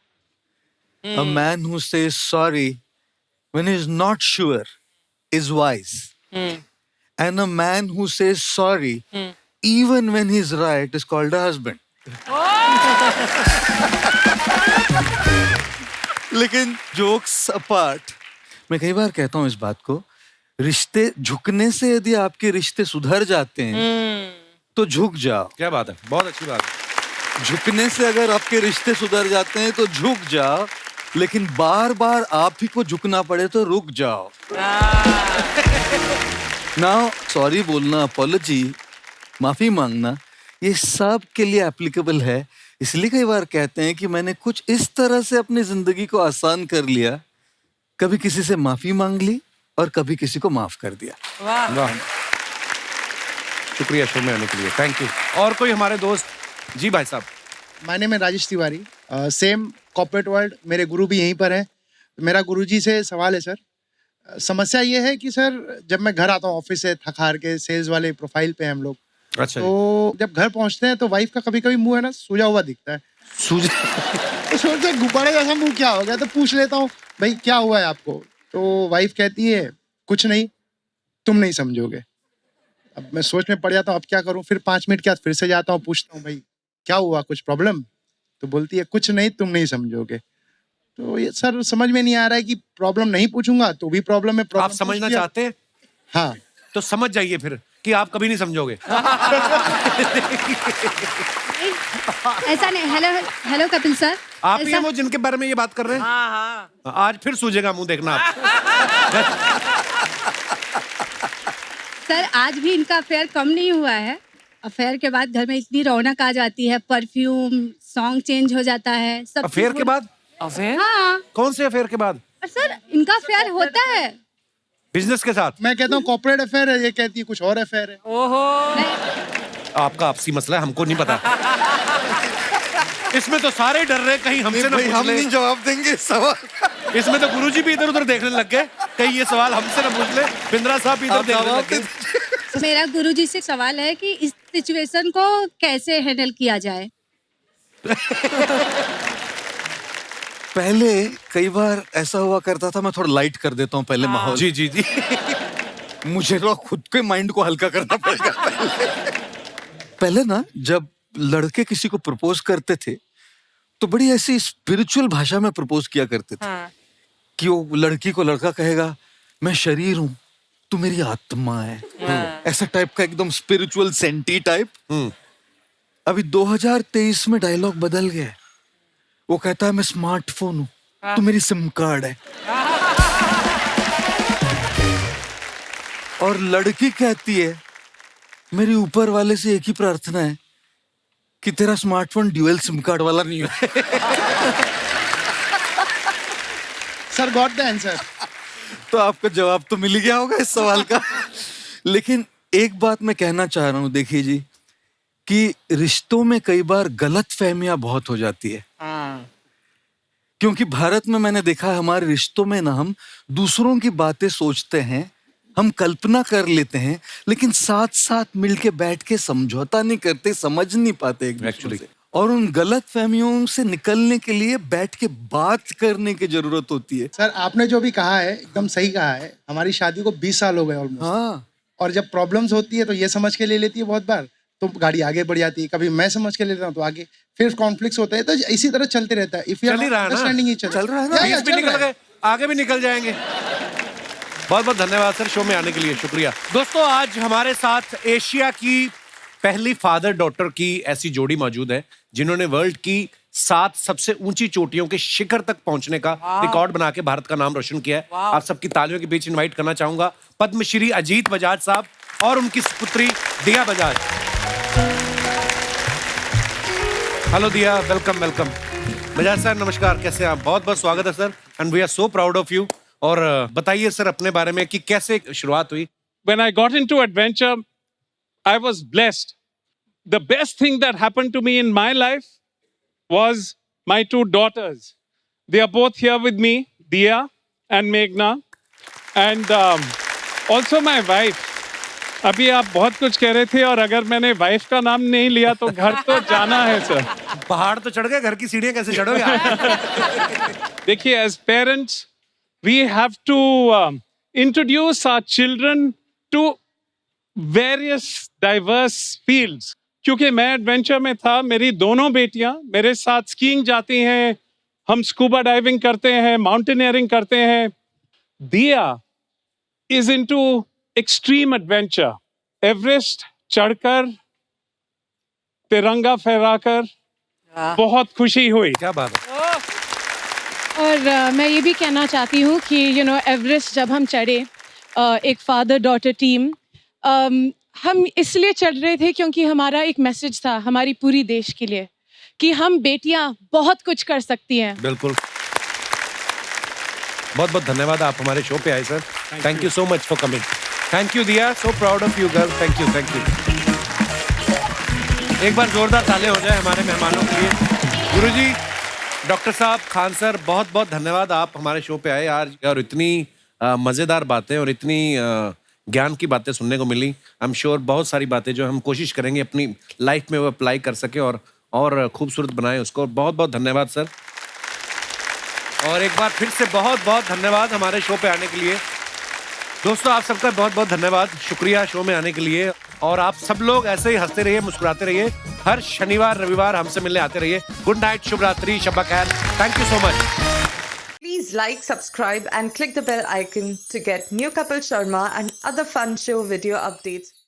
A man who says sorry when he is not sure is wise. And a man who says sorry even when he's right is called a husband. लेकिन jokes apart, मैं कई बार कहता हूं इस बात को, रिश्ते झुकने से यदि आपके रिश्ते सुधर जाते हैं तो झुक जाओ. क्या बात है, बहुत अच्छी बात है. झुकने से अगर आपके रिश्ते सुधर जाते हैं तो झुक जाओ, लेकिन बार बार आप ही को झुकना पड़े तो रुक जाओ. नाउ सॉरी बोलना, अपॉलजी, माफी मांगना, ये सब के लिए एप्लीकेबल है. इसलिए कई बार कहते हैं कि मैंने कुछ इस तरह से अपनी जिंदगी को आसान कर लिया, कभी किसी से माफी मांग ली और कभी किसी को माफ कर दिया. वाह, शुक्रिया शो में आने के लिए, थैंक यू. और कोई हमारे दोस्त? जी भाई साहब. माय नेम है Rajesh Tiwari, same corporate world, मेरे गुरु भी यहीं पर हैं. मेरा गुरुजी से सवाल है सर. समस्या ये है कि सर जब मैं घर आता हूँ ऑफिस से थक हार के, सेल्स वाले प्रोफाइल पे हम लोग, अच्छा. तो जब घर पहुंचते हैं तो वाइफ का कभी कभी मुंह है ना सूजा हुआ दिखता है. तो सोचते हैं गुब्बारे जैसा मुंह क्या हो गया, तो पूछ लेता हूँ भाई क्या हुआ है आपको. तो वाइफ कहती है कुछ नहीं, तुम नहीं समझोगे. अब मैं सोच में पड़ जाता हूँ अब क्या करूँ. फिर 5 मिनट के बाद फिर से जाता हूँ, पूछता हूँ भाई क्या हुआ, कुछ प्रॉब्लम. तो बोलती है कुछ नहीं, तुम नहीं समझोगे. तो ये सर समझ में नहीं आ रहा है कि प्रॉब्लम नहीं पूछूंगा तो भी प्रॉब्म है. आप समझना चाहते हैं? हाँ. तो समझ जाइए फिर कि आप कभी नहीं समझोगे. ऐसा नहीं. Hello hello Kapil sir. आप ही हैं वो जिनके बारे में ये बात कर रहे हैं? हाँ. आज फिर सूझेगा मुंह, देखना आप. सर आज भी इनका अफेयर कम नहीं हुआ है. अफेयर के बाद घर में इतनी रौनक आ जाती है, परफ्यूम, सॉन्ग चेंज हो जाता है, सब. अफेयर के बाद? अफेयर? हाँ. कौन से अफेयर के बाद? सर इनका अफेयर होता है बिजनेस के साथ. मैं कहता हूँ कॉर्पोरेट अफेयर है, ये कहती है कुछ और अफेयर है. ओहो. आपका आपसी मसला है, हमको नहीं पता. इसमें तो सारे डर रहे कहीं हमसे ना पूछ हम ले. नहीं जवाब देंगे इस सवाल. इसमें तो गुरुजी भी इधर उधर देखने लग गए, कहीं ये सवाल हमसे ना पूछ ले. बिंद्रा साहब इधर देखने लग गए. मेरा गुरुजी से सवाल है कि इस सिचुएशन को कैसे हैंडल किया जाए. पहले कई बार ऐसा हुआ करता था, मैं थोड़ा लाइट कर देता हूँ पहले माहौल. जी जी जी. मुझे तो खुद के माइंड को हल्का करना पड़ेगा. पहले ना जब लड़के किसी को प्रपोज करते थे तो बड़ी ऐसी स्पिरिचुअल भाषा में प्रपोज किया करते थे. कि वो लड़की को लड़का कहेगा मैं शरीर हूँ, तू मेरी आत्मा है. ऐसा टाइप का एकदम स्पिरिचुअल सेंटी टाइप. अभी 2023 में डायलॉग बदल गया. वो कहता है मैं स्मार्टफोन हूँ, तू मेरी सिम कार्ड है. और लड़की कहती है मेरी ऊपर वाले से एक ही प्रार्थना है कि तेरा स्मार्टफोन ड्यूअल सिम कार्ड वाला नहीं हो. Sir got the answer. तो आपको जवाब तो मिल गया होगा इस सवाल का. लेकिन एक बात मैं कहना चाह रहा हूं, देखिए जी, कि रिश्तों में कई बार गलतफहमियां बहुत हो जाती है. क्योंकि भारत में मैंने देखा है हमारे रिश्तों में ना हम दूसरों की बातें सोचते हैं, हम कल्पना कर लेते हैं, लेकिन साथ साथ मिलके बैठ के समझौता नहीं करते, समझ नहीं पाते एक दूसरे से. और उन गलत फहमियों से निकलने के लिए बैठ के बात करने की जरूरत होती है. सर आपने जो भी कहा है एकदम सही कहा है. हमारी शादी को 20 साल हो गए ऑलमोस्ट. हाँ. और जब प्रॉब्लम्स होती है तो ये समझ के ले लेती है बहुत बार, तो गाड़ी आगे बढ़ जाती है. कभी मैं समझ के लेता हूँ तो आगे, फिर कॉन्फ्लिक्ट्स होते हैं. तो इसी तरह चलते रहता है. इफ यू चल ही रहा है ना? चल रहा है ना? बीच भी निकल गए, आगे भी निकल जाएंगे. बहुत बहुत धन्यवाद सर शो में आने के लिए, शुक्रिया. दोस्तों आज हमारे साथ एशिया की पहली फादर डॉटर की ऐसी जोड़ी मौजूद है जिन्होंने वर्ल्ड की 7 सबसे ऊंची चोटियों के शिखर तक पहुंचने का रिकॉर्ड बना के भारत का नाम रोशन किया है. आप सबकी तालियों के बीच इनवाइट करना चाहूंगा पद्मश्री अजीत बजाज साहब और उनकी पुत्री Diya Bajaj. Hello Diya, welcome welcome. Bajaj sir नमस्कार, कैसे हैं आप? बहुत बहुत स्वागत है sir, and we are so proud of you. और बताइए सर अपने बारे में कि कैसे शुरुआत हुई. When I got into adventure, I was blessed. The best thing that happened to me in my life was my 2 daughters. They are both here with me, Diya and Meghna. And also my wife. अभी आप बहुत कुछ कह रहे थे और अगर मैंने वाइफ का नाम नहीं लिया तो घर तो जाना है सर। पहाड़ तो चढ़ गए, घर की सीढ़ियां कैसे चढ़ोगे आप? देखिए, as parents we have to introduce our children to various diverse fields. क्योंकि मैं एडवेंचर में था, मेरी दोनों बेटियां मेरे साथ स्कीइंग जाती हैं, हम स्कूबा डाइविंग करते हैं, माउंटेनियरिंग करते हैं। दिया is into extreme adventure, Everest चढ़कर, तिरंगा फहराकर, बहुत खुशी हुई। क्या बात है। और मैं ये भी कहना चाहती हूँ कि एवरेस्ट जब हम चढ़े, एक फादर डॉटर टीम, हम इसलिए चढ़ रहे थे क्योंकि हमारा एक मैसेज था हमारी पूरी देश के लिए कि हम बेटियां बहुत कुछ कर सकती हैं। बिल्कुल। बहुत बहुत धन्यवाद, आप हमारे शो पे आए sir. Thank you so much for coming. Thank you Diya, so proud of you girl. Thank you, thank you. एक बार जोरदार ताले हो जाए हमारे मेहमानों के लिए। गुरुजी, डॉक्टर साहब, खान सर, बहुत बहुत धन्यवाद, आप हमारे शो पे आए आज और इतनी मजेदार बातें और इतनी ज्ञान की बातें सुनने को मिली। आई एम श्योर बहुत सारी बातें जो हम कोशिश करेंगे अपनी लाइफ में वो अप्लाई कर सके और खूबसूरत बनाए उसको। बहुत बहुत धन्यवाद सर। और एक बार फिर से बहुत बहुत धन्यवाद हमारे शो पे आने के लिए। दोस्तों, आप सबका बहुत बहुत धन्यवाद, शुक्रिया शो में आने के लिए। और आप सब लोग ऐसे ही हंसते रहिए, मुस्कुराते रहिए। हर शनिवार रविवार हमसे मिलने आते रहिए। गुड नाइट, शुभ रात्रि, शब्बा खैर। Thank you so much. Please like, subscribe and click the bell icon to get new Kapil Sharma and other fun show video updates.